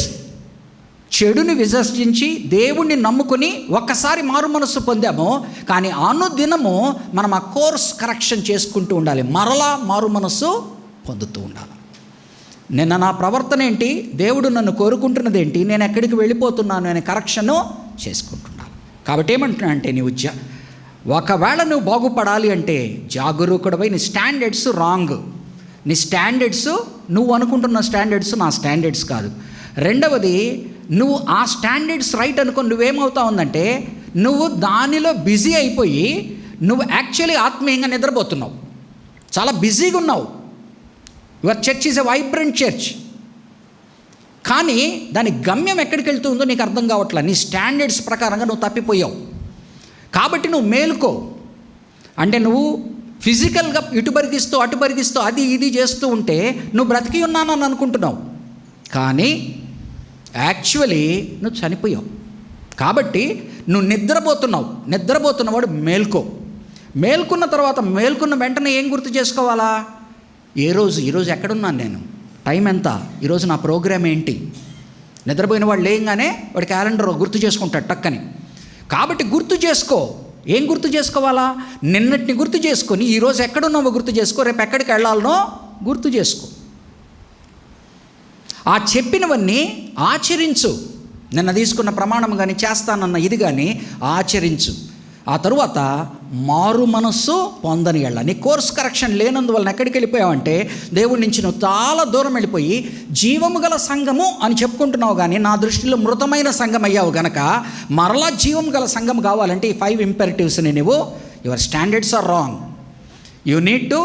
చెడుని విసర్జించి దేవుణ్ణి నమ్ముకొని ఒక్కసారి మారు మనస్సు పొందామో, కానీ అనుదినము మనం ఆ కోర్స్ కరెక్షన్ చేసుకుంటూ ఉండాలి, మరలా మారు మనస్సు పొందుతూ ఉండాలి. నిన్న నా ప్రవర్తన ఏంటి, దేవుడు నన్ను కోరుకుంటున్నది ఏంటి, నేను ఎక్కడికి వెళ్ళిపోతున్నాను అనే కరెక్షను చేసుకుంటున్నాను. కాబట్టి ఏమంటున్నా అంటే, ఒకవేళ నువ్వు బాగుపడాలి అంటే జాగరూకుడవై, నీ స్టాండర్డ్స్ రాంగ్, నీ స్టాండర్డ్స్ నువ్వు అనుకుంటున్న స్టాండర్డ్స్ నా స్టాండర్డ్స్ కాదు. రెండవది, నువ్వు ఆ స్టాండర్డ్స్ రైట్ అనుకుని నువ్వేమవుతా ఉందంటే, నువ్వు దానిలో బిజీ అయిపోయి నువ్వు యాక్చువల్లీ ఆత్మీయంగా నిద్రపోతున్నావు, చాలా బిజీగా ఉన్నావు. Your church is a vibrant church, కానీ దాని గమ్యం ఎక్కడికి వెళ్తుందో నీకు అర్థం కావట్లేదు. నీ స్టాండర్డ్స్ ప్రకారంగా నువ్వు తప్పిపోయావు. కాబట్టి నువ్వు మేలుకో. అంటే నువ్వు ఫిజికల్గా ఇటు పరిగిస్తూ అటు పరిగిస్తూ అది ఇది చేస్తూ ఉంటే నువ్వు బ్రతికి ఉన్నానని అనుకుంటున్నావు, కానీ యాక్చువల్లీ నువ్వు చనిపోయావు. కాబట్టి నువ్వు నిద్రపోతున్నవాడు మేల్కో. మేల్కున్న తర్వాత, మేల్కున్న వెంటనే ఏం గుర్తు చేసుకోవాలా? ఈరోజు ఎక్కడున్నాను నేను, టైం ఎంత, ఈరోజు నా ప్రోగ్రామ్ ఏంటి. నిద్రపోయిన వాడు లేయంగానే వాడి క్యాలెండర్ గుర్తు చేసుకుంటాడు టక్కని. కాబట్టి గుర్తు చేసుకో. ఏం గుర్తు చేసుకోవాలా? నిన్నటిని గుర్తు చేసుకొని ఈరోజు ఎక్కడున్నావో గుర్తు చేసుకో, రేపు ఎక్కడికి వెళ్ళాలనో గుర్తు చేసుకో. ఆ చెప్పినవన్నీ ఆచరించు. నిన్న తీసుకున్న ప్రమాణం కానీ, చేస్తానన్న ఇది కానీ ఆచరించు. ఆ తరువాత మారు మనస్సు పొందని ఎళ్ళ. నీ కోర్స్ కరెక్షన్ లేనందువలన ఎక్కడికి వెళ్ళిపోయావంటే, దేవుడి నుంచి నువ్వు చాలా దూరం వెళ్ళిపోయి జీవము గల సంఘము అని చెప్పుకుంటున్నావు, కానీ నా దృష్టిలో మృతమైన సంఘం అయ్యావు గనక మరలా జీవం గల సంఘం కావాలంటే ఈ 5 ఇంపెరిటివ్స్ని నువ్వు, your standards are wrong. You need to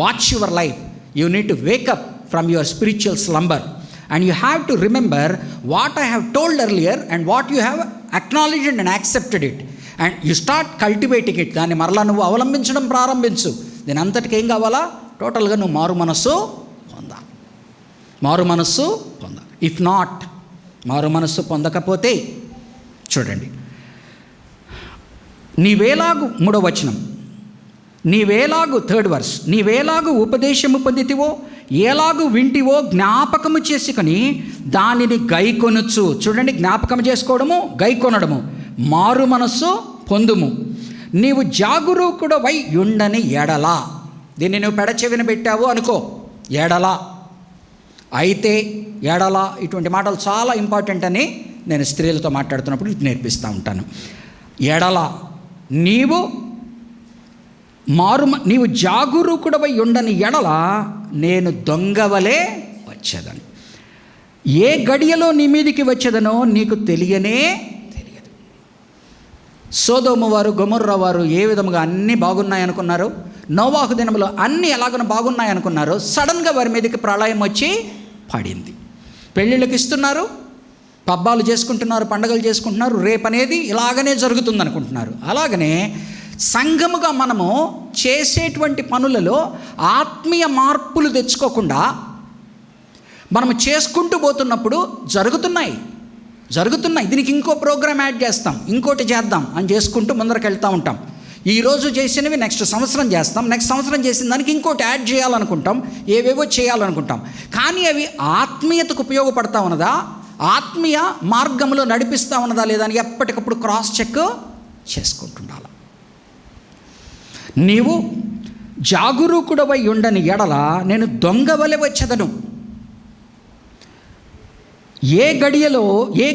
watch your life. You need to wake up from your spiritual slumber and you have to remember what I have told earlier and what you have acknowledged and accepted it, and you start cultivating it. దాన్ని మరలా నువ్వు అవలంబించడం ప్రారంభించు. దీని అంతటికి ఏం కావాలా? టోటల్గా నువ్వు మారు మనస్సు పొందాలి. ఇఫ్ నాట్, మారు మనస్సు పొందకపోతే చూడండి, నీవేలాగు 3వ వచనం, నీవేలాగు 3rd verse, నీవేలాగు ఉపదేశము పొందితివో, ఎలాగు వింటివో జ్ఞాపకము చేసుకొని దానిని గైకొనొచ్చు. చూడండి, జ్ఞాపకం చేసుకోవడము, గైకొనడము. మారు మనస్సు పొందుము. నీవు జాగరూకుడవై ఉండని ఎడలా. దీన్ని నువ్వు పెడచెవిన పెట్టావు అనుకో, ఎడలా, అయితే, ఎడలా, ఇటువంటి మాటలు చాలా ఇంపార్టెంట్ అని నేను స్త్రీలతో మాట్లాడుతున్నప్పుడు నేర్పిస్తూ ఉంటాను. ఎడలా నీవు జాగరూకుడవై ఉండని ఎడల నేను దొంగవలే వచ్చేదను. ఏ గడియలో నీ మీదికి వచ్చేదనో నీకు తెలియదు. సొదొమ వారు, గొమొర్రా వారు ఏ విధముగా అన్నీ బాగున్నాయనుకున్నారు, నోవాహు దినములో అన్నీ ఎలాగో బాగున్నాయనుకున్నారు. సడన్గా వారి మీదకి ప్రళయం వచ్చి పడింది. పెళ్ళిళ్ళకి ఇస్తున్నారు, పబ్బాలు చేసుకుంటున్నారు, పండగలు చేసుకుంటున్నారు, రేపనేది ఇలాగనే జరుగుతుంది అనుకుంటున్నారు. అలాగనే సంఘముగా మనము చేసేటువంటి పనులలో ఆత్మీయ మార్పులు తెచ్చుకోకుండా మనము చేసుకుంటూ పోతున్నప్పుడు జరుగుతున్నాయి దీనికి ఇంకో ప్రోగ్రామ్ యాడ్ చేస్తాం, ఇంకోటి చేద్దాం అని చేసుకుంటూ ముందరకు వెళ్తూ ఉంటాం. ఈరోజు చేసినవి నెక్స్ట్ సంవత్సరం చేస్తాం, నెక్స్ట్ సంవత్సరం చేసిన దానికి ఇంకోటి యాడ్ చేయాలనుకుంటాం, ఏవేవో చేయాలనుకుంటాం. కానీ అవి ఆత్మీయతకు ఉపయోగపడతా ఉన్నదా, ఆత్మీయ మార్గంలో నడిపిస్తూ ఉన్నదా లేదా అని ఎప్పటికప్పుడు క్రాస్ చెక్ చేసుకుంటుండాలి. నీవు జాగరూకుడవై ఉండని ఎడల నేను దొంగ వలె వచ్చెదను. ఏ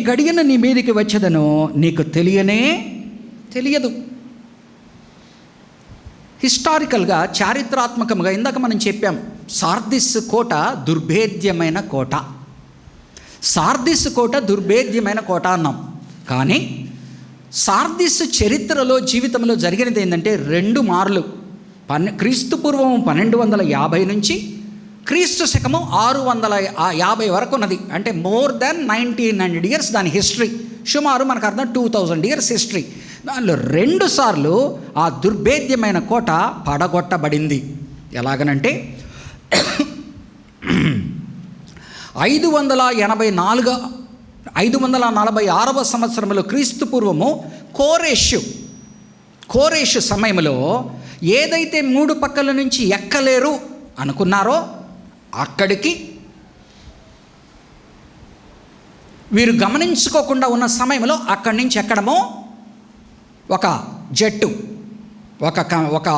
గడియన నీ మీదికి వచ్చేదనో నీకు తెలియదు. హిస్టారికల్గా, చారిత్రాత్మకంగా ఇందాక మనం చెప్పాం, సార్దిస్ కోట దుర్భేద్యమైన కోట. సార్దిస్ కోట దుర్భేద్యమైన కోట అన్నాం. కానీ సార్దిస్ చరిత్రలో, జీవితంలో జరిగినది ఏంటంటే 2 మార్లు. క్రీస్తు పూర్వం 1250 నుంచి క్రీస్తు శకము 650 వరకు ఉన్నది. అంటే మోర్ దాన్ 1900 ఇయర్స్ దాని హిస్టరీ. సుమారు మనకు అర్థం 2000 ఇయర్స్ హిస్టరీ. దానిలో 2 సార్లు ఆ దుర్భేద్యమైన కోట పడగొట్టబడింది. ఎలాగనంటే 546వ సంవత్సరంలో క్రీస్తు పూర్వము కోరేషు సమయంలో ఏదైతే 3 పక్కల నుంచి ఎక్కలేరు అనుకున్నారో అక్కడికి వీరు గమనించుకోకుండా ఉన్న సమయంలో అక్కడి నుంచి ఎక్కడమో ఒక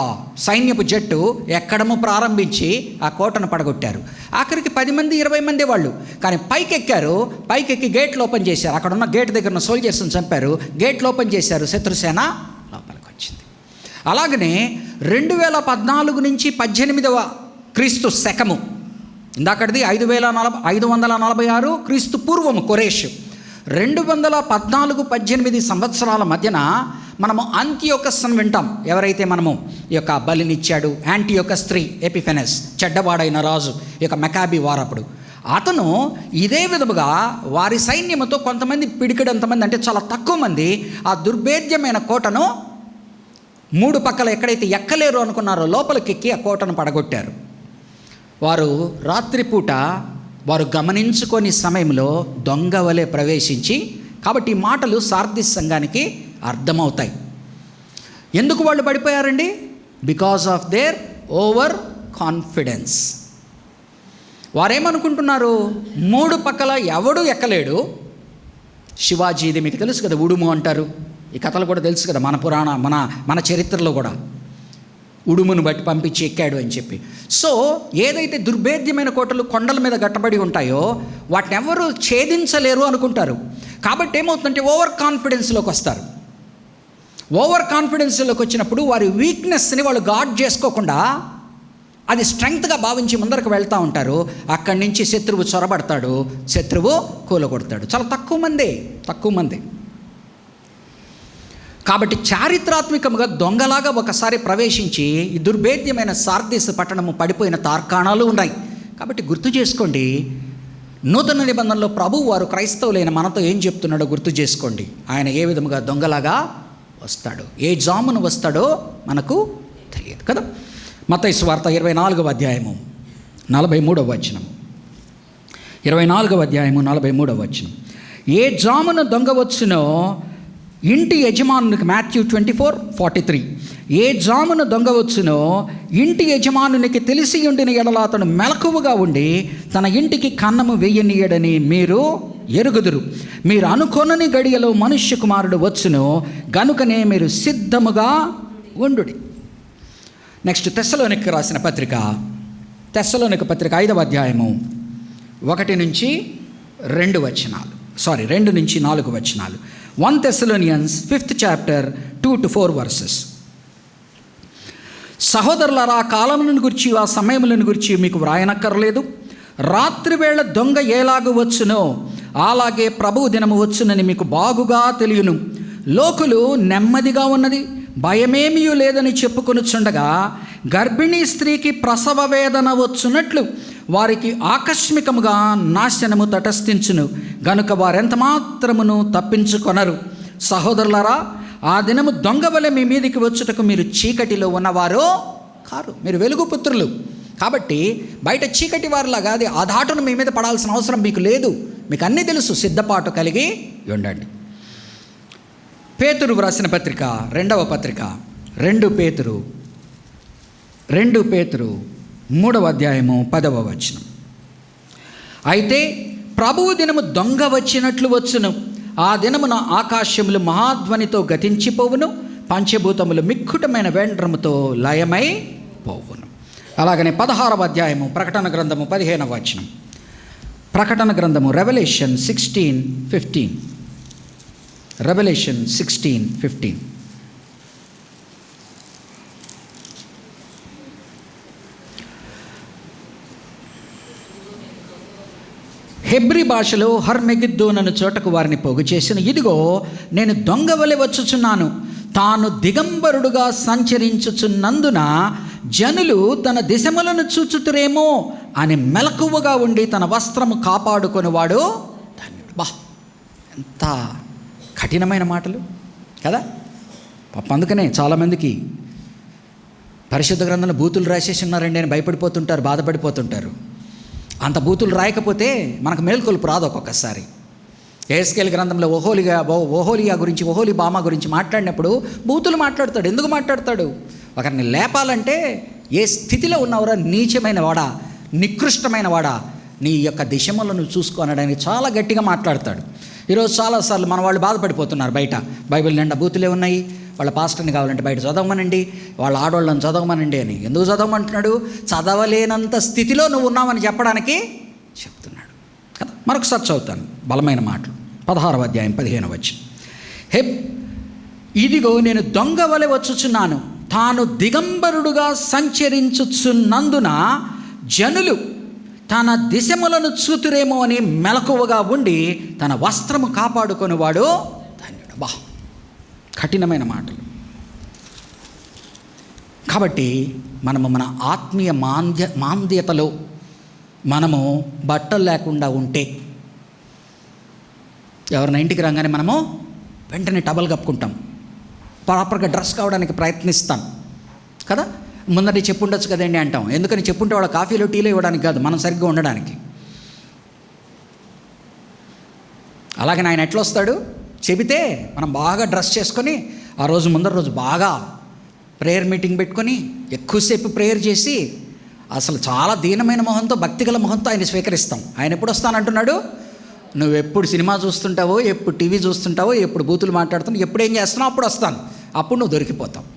సైన్యపు జట్టు ఎక్కడము ప్రారంభించి ఆ కోటను పడగొట్టారు. ఆఖరికి 10 మంది 20 మంది వాళ్ళు. కానీ పైకెక్కి గేట్లు ఓపెన్ చేశారు. అక్కడ ఉన్న గేట్ దగ్గర ఉన్న సోల్జర్స్ని చంపారు, గేట్లు ఓపెన్ చేశారు, శత్రుసేన లోపలికి వచ్చింది. అలాగనే 2014 నుంచి 18వ క్రీస్తు శకము, ఇందాకటిది 546 క్రీస్తు పూర్వము కొరేషు, 214-18 సంవత్సరాల మధ్యన మనము అంతియోకస్ అని వింటాం. ఎవరైతే మనము ఈ యొక్క బలినిచ్చాడు, యాంటియోకస్ III ఎపిఫెనస్, చెడ్డవాడైన రాజు, ఈ యొక్క మెకాబీ వారప్పుడు, అతను ఇదే విధముగా వారి సైన్యముతో కొంతమంది పిడికిడంతమంది, అంటే చాలా తక్కువ మంది, ఆ దుర్భేద్యమైన కోటను 3 పక్కల ఎక్కడైతే ఎక్కలేరు అనుకున్నారో లోపలికెక్కి ఆ కోటను పడగొట్టారు. వారు రాత్రిపూట వారు గమనించుకొని సమయంలో దొంగ వలె ప్రవేశించి, కాబట్టి ఈ మాటలు సార్దిస్ సంఘానికి అర్థమవుతాయి. ఎందుకు వాళ్ళు పడిపోయారండి? Because of their overconfidence. వారేమనుకుంటున్నారు, 3 పక్కల ఎవడు ఎక్కలేడు. శివాజీది మీకు తెలుసు కదా, ఉడుము అంటారు. ఈ కథలు కూడా తెలుసు కదా, మన చరిత్రలో కూడా ఉడుమును బట్టి పంపించి ఎక్కాడు అని చెప్పి. సో ఏదైతే దుర్భేద్యమైన కోటలు కొండల మీద గట్టబడి ఉంటాయో వాటిని ఎవరు ఛేదించలేరు అనుకుంటారు. కాబట్టి ఏమవుతుందంటే ఓవర్ కాన్ఫిడెన్స్లోకి వస్తారు. ఓవర్ కాన్ఫిడెన్స్లోకి వచ్చినప్పుడు వారి వీక్నెస్ని వాళ్ళు గార్డ్ చేసుకోకుండా అది స్ట్రెంగ్త్గా భావించి ముందరకు వెళ్తూ ఉంటారు. అక్కడి నుంచి శత్రువు చొరబడతాడు, శత్రువు కూలగొడతాడు. చాలా తక్కువ మంది. కాబట్టి చారిత్రాత్మకంగా దొంగలాగా ఒకసారి ప్రవేశించి ఈ దుర్భేద్యమైన సార్దిస్ పట్టణము పడిపోయిన తార్కాణాలు ఉన్నాయి. కాబట్టి గుర్తు చేసుకోండి, నూతన నిబంధనలో ప్రభువు వారు క్రైస్తవులైన మనతో ఏం చెప్తున్నాడో గుర్తు చేసుకోండి. ఆయన ఏ విధముగా దొంగలాగా వస్తాడో, ఏ జామును వస్తాడో మనకు తెలియదు కదా. మత్తయి సువార్త 24వ అధ్యాయము 43వ వచనం. 24వ అధ్యాయము 43వ వచనం. ఏ జామును దొంగ వచ్చునో ఇంటి యజమానునికి, మాథ్యూ 24:43, ఏ జామును దొంగ వచ్చునో ఇంటి యజమానునికి తెలిసి ఉండిన ఎడల అతను మెలకువగా ఉండి తన ఇంటికి కన్నము వెయ్యనీయడని మీరు ఎరుగుదురు. మీరు అనుకొనని గడియలో మనుష్య కుమారుడు వచ్చును, గనుకనే మీరు సిద్ధముగా ఉండుడి. నెక్స్ట్ తెస్సలోనిక రాసిన పత్రిక, తెస్సలోనిక పత్రిక 5వ అధ్యాయము 1 నుంచి 2 వచనాలు, 2 నుంచి 4 వచనాలు. 1 Thessalonians 5th chapter 2 to 4 verses. సహోదరులారా, ఆ కాలములను గురించి ఆ సమయములను గురించి మీకు వ్రాయనక్కర్లేదు. రాత్రివేళ దొంగ ఎలాగు వచ్చునో అలాగే ప్రభువు దినము వచ్చునని మీకు బాగుగా తెలియను. లోకులు నెమ్మదిగా ఉన్నది, భయమేమీ లేదని చెప్పుకొనుచుండగా గర్భిణీ స్త్రీకి ప్రసవ వేదన వచ్చునట్లు వారికి ఆకస్మికముగా నాశనము తటస్థించును, గనుక వారెంత మాత్రమును తప్పించుకొనరు. సహోదరులారా, ఆ దినము దొంగ వలె మీ మీదికి వచ్చుటకు మీరు చీకటిలో ఉన్నవారు కారు, మీరు వెలుగు పుత్రులు. కాబట్టి బయట చీకటి వారిలాగా అది ఆ ధాటును మీ మీద పడాల్సిన అవసరం మీకు లేదు. మీకు అన్నీ తెలుసు, సిద్ధపాటు కలిగి ఉండండి. పేతురు వ్రాసిన పత్రిక, రెండవ పత్రిక, 2 పేతురు 3వ అధ్యాయము 10వ వచనం. అయితే ప్రభువు దినము దొంగ వచ్చినట్లు వచ్చును. ఆ దినమున ఆకాశములు మహాధ్వనితో గతించిపోవును, పంచభూతములు మిక్కుటమైన వేండ్రముతో లయమై పోవును. అలాగనే 16వ అధ్యాయము ప్రకటన గ్రంథము 15వ వచనం. ప్రకటన గ్రంథము రెవల్యూషన్ 16:15. రెవల్యూషన్ 16:15. హెబ్రీ భాషలో హర్మెగిద్దోన్ అను చోటకు వారిని పోగు చేసిన, ఇదిగో నేను దొంగ వలె వచ్చుచున్నాను, తాను దిగంబరుడుగా సంచరించుచున్నందున జనులు తన దిశములను చూచుతురేమో అని మెలకువగా ఉండి తన వస్త్రము కాపాడుకొనివాడు ధన్యుడు. బా, ఎంత కఠినమైన మాటలు కదా. పాప అందుకనే చాలామందికి పరిశుద్ధ గ్రంథంలో బూతులు రాసేసి ఉన్నారండి అని భయపడిపోతుంటారు, బాధపడిపోతుంటారు. అంత బూతులు రాయకపోతే మనకు మేల్కొలుపు రాదు. ఒక్కొక్కసారి యెహెజ్కేలు గ్రంథంలో ఓహోలియా గురించి, ఓహోలీబామా గురించి మాట్లాడినప్పుడు బూతులు మాట్లాడతాడు. ఎందుకు మాట్లాడతాడు? ఒకరిని లేపాలంటే, ఏ స్థితిలో ఉన్నవరా నీచమైన వాడా, నికృష్టమైన వాడా, నీ యొక్క దిశములను చూసుకోనడానికి చాలా గట్టిగా మాట్లాడతాడు. ఈరోజు చాలాసార్లు మన వాళ్ళు బాధపడిపోతున్నారు. బయట బైబిల్ నిండా బూతులే ఉన్నాయి, వాళ్ళ పాస్టర్ని కావాలంటే బయట చదవమనండి, వాళ్ళ ఆడవాళ్ళని చదవమనండి అని. ఎందుకు చదవమంటున్నాడు? చదవలేనంత స్థితిలో నువ్వు ఉన్నావని చెప్పడానికి చెప్తున్నాడు కదా. మరొకసారి చదువుతాను బలమైన మాటలు. 16వ అధ్యాయం 15వ వచనం. ఇదిగో నేను దొంగ వలె వచ్చుచున్నాను, తాను దిగంబరుడుగా సంచరించుచున్నందున జనులు తన దిశములను చూతురేమో అని మెలకువగా ఉండి తన వస్త్రము కాపాడుకొనివాడు ధన్యుడు. బా, కఠినమైన మాటలు. కాబట్టి మనము మన ఆత్మీయ మాంద్యతలో మనము బట్టలు లేకుండా ఉంటే, ఎవరైనా ఇంటికి రాగానే మనము వెంటనే టవల్ కప్పుకుంటాం, ప్రాపర్గా డ్రెస్ కావడానికి ప్రయత్నిస్తాం కదా. ముందటి చెప్పుండొచ్చు కదండి అంటాం. ఎందుకని చెప్పుంటే వాళ్ళ కాఫీలో టీలో ఇవ్వడానికి కాదు, మనం సరిగ్గా ఉండడానికి. అలాగే ఆయన ఎట్లా వస్తాడు? చెబితే మనం బాగా డ్రెస్ చేసుకొని ఆ రోజు ముందర రోజు బాగా ప్రేయర్ మీటింగ్ పెట్టుకొని ఎక్కువసేపు ప్రేయర్ చేసి అసలు చాలా దీనమైన మొహంతో, భక్తిగల మొహంతో ఆయన స్వీకరిస్తాం. ఆయన ఎప్పుడు వస్తానంటున్నాడు? నువ్వు ఎప్పుడు సినిమా చూస్తుంటావో, ఎప్పుడు టీవీ చూస్తుంటావో, ఎప్పుడు బూతులు మాట్లాడుతున్నావు, ఎప్పుడు ఏం చేస్తున్నావు, అప్పుడు వస్తాను. అప్పుడు నువ్వు దొరికిపోతావు,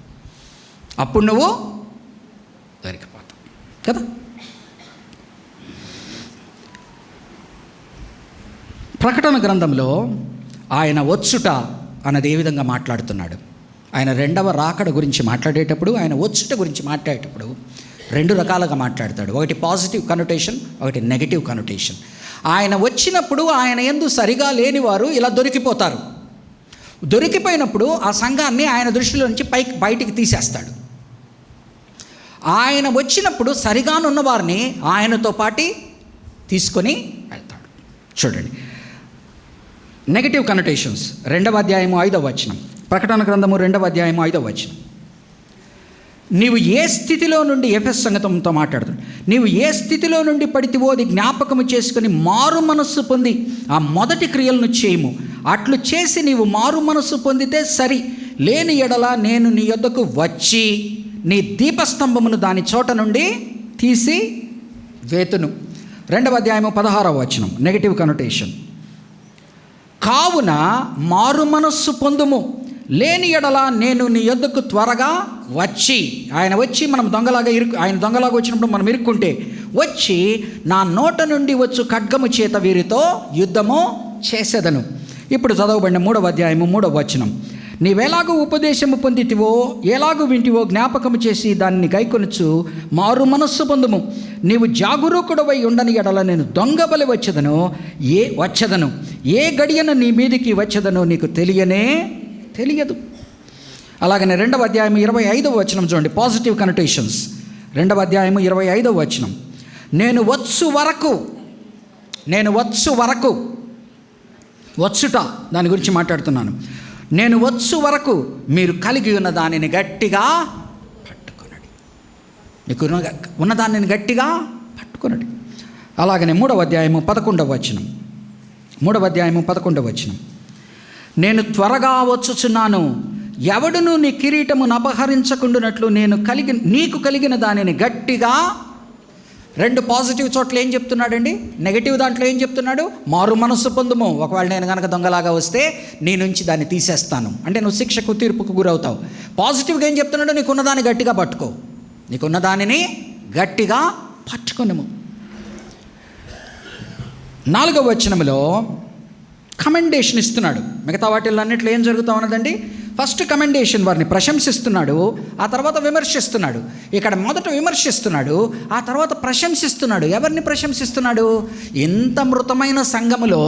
అప్పుడు నువ్వు దొరికిపోతావు కదా. ప్రకటన గ్రంథంలో ఆయన వచ్చుట అన్నది ఏ విధంగా మాట్లాడుతున్నాడు? ఆయన రెండవ రాకడ గురించి మాట్లాడేటప్పుడు, ఆయన వచ్చుట గురించి మాట్లాడేటప్పుడు 2 రకాలుగా మాట్లాడతాడు. ఒకటి పాజిటివ్ కనోటేషన్, ఒకటి నెగిటివ్ కనోటేషన్. ఆయన వచ్చినప్పుడు ఆయన యందు సరిగా లేనివారు ఇలా దొరికిపోతారు. దొరికిపోయినప్పుడు ఆ సంఘాన్ని ఆయన దృష్టిలో నుంచి బయటికి తీసేస్తాడు. ఆయన వచ్చినప్పుడు సరిగానున్న వారిని ఆయనతో పాటు తీసుకొని వెళ్తాడు. చూడండి, నెగటివ్ కనోటేషన్స్ 2వ అధ్యాయము 5వ వచనం. ప్రకటన గ్రంథము 2వ అధ్యాయము 5వ వచనం. నీవు ఏ స్థితిలో నుండి, ఎఫెస్ సంగతంతో మాట్లాడుతాడు, నీవు ఏ స్థితిలో నుండి పడితివో అది జ్ఞాపకము చేసుకుని మారు మనస్సు పొంది ఆ మొదటి క్రియలను చేయము. అట్లు చేసి నీవు మారు మనస్సు పొందితే సరి, లేని ఎడల నేను నీ యొద్దకు వచ్చి నీ దీపస్తంభమును దాని చోట నుండి తీసి వేతును. 2వ అధ్యాయము 16వ వచనం, నెగటివ్ కనోటేషన్. కావున మారు మనస్సు పొందుము, లేని ఎడల నేను నీ యొద్దకు త్వరగా వచ్చి. ఆయన వచ్చి మనం దొంగలాగా ఆయన దొంగలాగా వచ్చినప్పుడు మనం ఇరుక్కుంటే వచ్చి నా నోట నుండి వచ్చు ఖడ్గము చేత వీరితో యుద్ధము చేసేదను. ఇప్పుడు చదవబడిన 3వ అధ్యాయము 3వ వచనం. నీవెలాగూ ఉపదేశము పొందితివో, ఎలాగూ వింటివో జ్ఞాపకము చేసి దాన్ని గైకొనుచు మారు మనస్సు పొందుము. నీవు జాగరూకుడవై ఉండని ఎడల నేను దొంగ బలి వచ్చేదను, ఏ గడియన నీ మీదికి వచ్చేదనో నీకు తెలియదు. అలాగనే 2వ అధ్యాయము 25వ వచనం చూడండి, పాజిటివ్ కనోటేషన్స్. 2వ అధ్యాయము 25వ వచనం. నేను వచ్చు వరకు వచ్చుట, దాని గురించి మాట్లాడుతున్నాను. నేను వచ్చు వరకు మీరు కలిగి ఉన్న దానిని గట్టిగా పట్టుకొనండి. మీకు ఉన్న దానిని గట్టిగా పట్టుకొనండి. అలాగనే 3వ అధ్యాయము 11వ వచనం. 3వ అధ్యాయము 11వ వచనం. నేను త్వరగా వచ్చుచున్నాను, ఎవడును నీ కిరీటమును అపహరించకుండానట్లు నీకు కలిగిన దానిని గట్టిగా. 2 పాజిటివ్ చోట్ల ఏం చెప్తున్నాడండి? నెగటివ్ దాంట్లో ఏం చెప్తున్నాడు? మారు మనస్సు పొందుము, ఒకవేళ నేను కనుక దొంగలాగా వస్తే నీ నుంచి దాన్ని తీసేస్తాను అంటే నువ్వు శిక్షకు తీర్పుకు గురవుతావు. పాజిటివ్గా ఏం చెప్తున్నాడు? నీకున్న దాన్ని గట్టిగా పట్టుకో, నీకున్న దానిని గట్టిగా పట్టుకొనుము. 4వ వచనంలో కమెండేషన్ ఇస్తున్నాడు. మిగతా వాటిల్లో అన్నిట్లో ఏం జరుగుతూ ఉన్నదండి? ఫస్ట్ కమెండేషన్, వారిని ప్రశంసిస్తున్నాడు, ఆ తర్వాత విమర్శిస్తున్నాడు. ఇక్కడ మొదట విమర్శిస్తున్నాడు, ఆ తర్వాత ప్రశంసిస్తున్నాడు. ఎవరిని ప్రశంసిస్తున్నాడు? ఇంత మృతమైన సంఘములో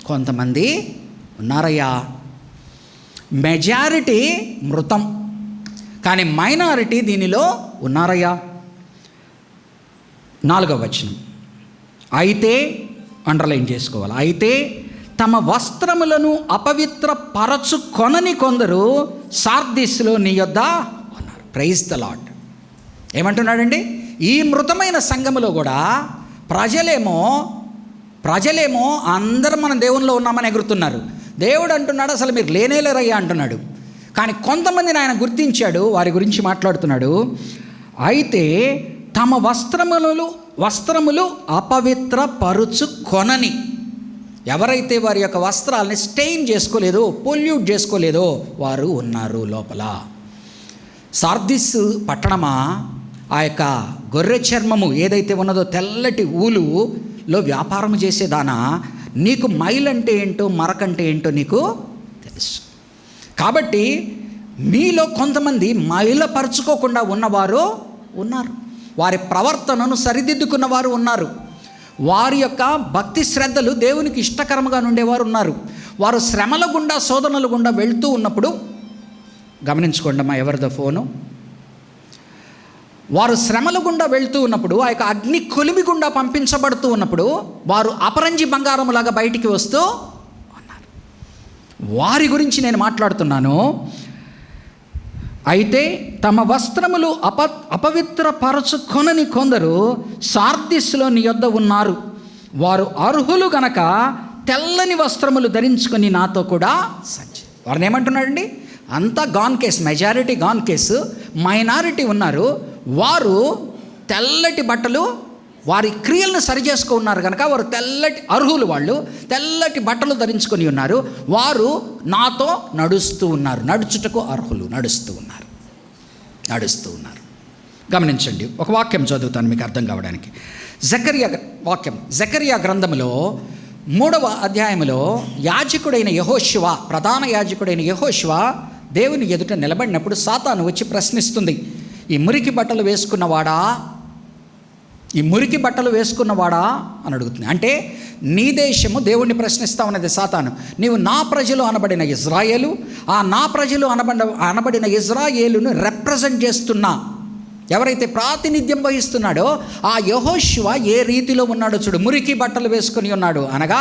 కొంతమంది ఉన్నారయ్యా. మెజారిటీ మృతం, కానీ మైనారిటీ దీనిలో ఉన్నారయ్యా. 4వ వచనం. అయితే అండర్లైన్ చేసుకోవాలి. అయితే తమ వస్త్రములను అపవిత్ర పరచుకొనని కొందరు సార్దీస్లో నీ యొద్ద ఉన్నారు. Praise the Lord. ఏమంటున్నాడండి? ఈ మృతమైన సంఘములో కూడా ప్రజలేమో అందరం మనం దేవునిలో ఉన్నామని ఎగురుతున్నారు. దేవుడు అంటున్నాడు అసలు మీరు లేనేలేరయ్యా అంటున్నాడు. కానీ కొంతమందిని ఆయన గుర్తించాడు, వారి గురించి మాట్లాడుతున్నాడు. అయితే తమ వస్త్రములు అపవిత్ర పరుచుకొనని, ఎవరైతే వారి యొక్క వస్త్రాలని స్టెయిన్ చేసుకోలేదో, పొల్యూట్ చేసుకోలేదో వారు ఉన్నారు లోపల. సార్దిస్ పట్టణమా, ఆ యొక్క గొర్రె చర్మము ఏదైతే ఉన్నదో తెల్లటి ఊలులో వ్యాపారం చేసేదానా, నీకు మైలంటే ఏంటో మరకంటే ఏంటో నీకు తెలుసు. కాబట్టి మీలో కొంతమంది మైలపరుచుకోకుండా ఉన్నవారు ఉన్నారు, వారి ప్రవర్తనను సరిదిద్దుకున్న వారు ఉన్నారు, వారి యొక్క భక్తి శ్రద్ధలు దేవునికి ఇష్టకరముగా ఉండేవారు ఉన్నారు. వారు శ్రమల గుండా శోధనల గుండా వెళ్తూ ఉన్నప్పుడు, గమనించుకోండి అమ్మా ఎవరిదో ఫోను, వారు శ్రమల గుండా వెళ్తూ ఉన్నప్పుడు, ఆ యొక్క అగ్ని కొలిమి గుండా పంపించబడుతూ ఉన్నప్పుడు వారు అపరంజి బంగారములాగా బయటికి వస్తూ ఉన్నారు. వారి గురించి నేను మాట్లాడుతున్నాను. అయితే తమ వస్త్రములు అపవిత్ర పరచుకొనని కొందరు సార్దిస్లో నీ యొద్ద ఉన్నారు. వారు అర్హులు గనక తెల్లని వస్త్రములు ధరించుకొని నాతో కూడా వారిని ఏమంటున్నాడండి? అంతా gone case, majority gone case, minority ఉన్నారు. వారు తెల్లటి బట్టలు, వారి క్రియలను సరిచేసుకున్నారు కనుక వారు తెల్లటి అర్హులు, వాళ్ళు తెల్లటి బట్టలు ధరించుకొని ఉన్నారు. వారు నాతో నడుస్తూ ఉన్నారు. నడుచుటకు అర్హులు, నడుస్తూ ఉన్నారు. గమనించండి, ఒక వాక్యం చదువుతాను మీకు అర్థం కావడానికి. జకర్యా గ్రంథంలో 3వ అధ్యాయంలో యాజకుడైన యెహోషువ, ప్రధాన యాజకుడైన యెహోషువ దేవుని ఎదుట నిలబడినప్పుడు సాతాను వచ్చి ప్రశ్నిస్తుంది, ఈ మురికి బట్టలు వేసుకున్నవాడా అని అడుగుతుంది. అంటే నీ దేశము దేవుణ్ణి ప్రశ్నిస్తూ ఉన్నది సాతాను. నీవు నా ప్రజలు అనబడిన ఇజ్రాయేలు, ఆ నా ప్రజలు అనబడిన ఇజ్రాయేలును రిప్రజెంట్ చేస్తున్నా, ఎవరైతే ప్రాతినిధ్యం వహిస్తున్నాడో ఆ యెహోషువ ఏ రీతిలో ఉన్నాడో చూడు. మురికి బట్టలు వేసుకొని ఉన్నాడు అనగా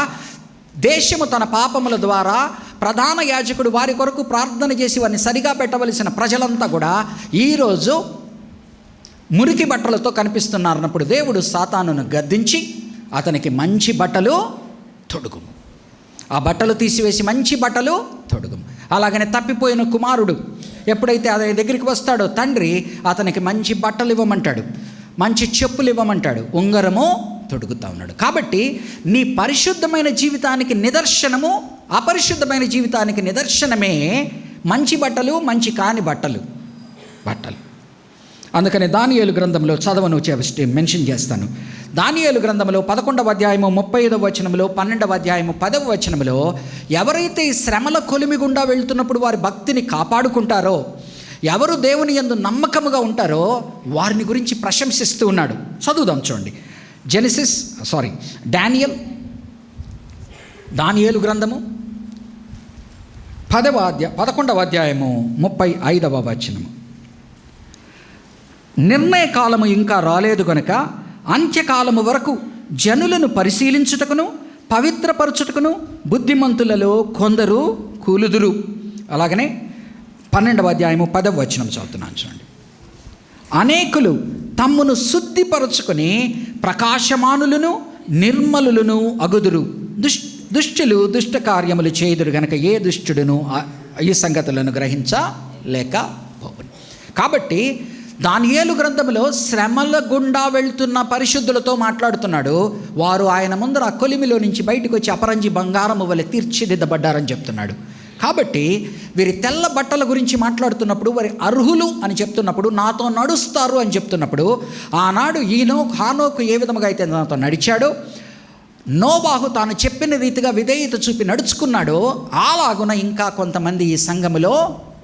దేశము తన పాపముల ద్వారా ప్రధాన యాజకుడు వారి కొరకు ప్రార్థన చేసి వారిని సరిగా పెట్టవలసిన ప్రజలంతా కూడా ఈరోజు మురికి బట్టలతో కనిపిస్తున్నారన్నప్పుడు దేవుడు సాతానును గద్దించి అతనికి మంచి బట్టలు తొడుగుము, ఆ బట్టలు తీసివేసి మంచి బట్టలు తొడుగుము. అలాగనే తప్పిపోయిన కుమారుడు ఎప్పుడైతే అతని దగ్గరికి వస్తాడో తండ్రి అతనికి మంచి బట్టలు ఇవ్వమంటాడు, మంచి చెప్పులు ఇవ్వమంటాడు, ఉంగరము తొడుగుతూ ఉన్నాడు. కాబట్టి నీ పరిశుద్ధమైన జీవితానికి నిదర్శనము, అపరిశుద్ధమైన జీవితానికి నిదర్శనమే మంచి బట్టలు, మంచి కాని బట్టలు. అందుకని దానియేలు గ్రంథంలో మెన్షన్ చేస్తాను. దానియేలు గ్రంథంలో 11వ అధ్యాయము 35వ వచనంలో, 12వ అధ్యాయము 10వ వచనంలో ఎవరైతే ఈ శ్రమల కొలిమి గుండా వెళ్తున్నప్పుడు వారి భక్తిని కాపాడుకుంటారో, ఎవరు దేవుని యందు నమ్మకముగా ఉంటారో వారిని గురించి ప్రశంసిస్తూ ఉన్నాడు. చదువుదాం చూడండి. దానియేలు గ్రంథము 11వ అధ్యాయము 35వ వచనము. నిర్ణయ కాలము ఇంకా రాలేదు గనుక అంత్యకాలము వరకు జనులను పరిశీలించుటకును పవిత్రపరచుటకును బుద్ధిమంతులలో కొందరు కూలుదురు. అలాగనే 12వ అధ్యాయము 10వ వచనం చదువుతున్నాను చూడండి. అనేకులు తమ్మును శుద్ధిపరచుకొని ప్రకాశమానులను నిర్మలులను అగుదురు, దుష్టులు దుష్ట కార్యములు చేయుదురు గనక ఏ దుష్టుడును ఈ సంగతులను గ్రహించలేకపోవును. కాబట్టి దానియేలు గ్రంథంలో శ్రమల గుండా వెళ్తున్న పరిశుద్ధులతో మాట్లాడుతున్నాడు. వారు ఆయన ముందర ఆ కొలిమిలో నుంచి బయటకు వచ్చి అపరంజి బంగారము వలె తీర్చిదిద్దబడ్డారని చెప్తున్నాడు. కాబట్టి వీరి తెల్ల బట్టల గురించి మాట్లాడుతున్నప్పుడు, వారి అర్హులు అని చెప్తున్నప్పుడు, నాతో నడుస్తారు అని చెప్తున్నప్పుడు, ఆనాడు హానోకు ఏ విధముగా అయితే నాతో నడిచాడో, నోవాహు తాను చెప్పిన రీతిగా విధేయత చూపి నడుచుకున్నాడో, అలాగున ఇంకా కొంతమంది ఈ సంఘములో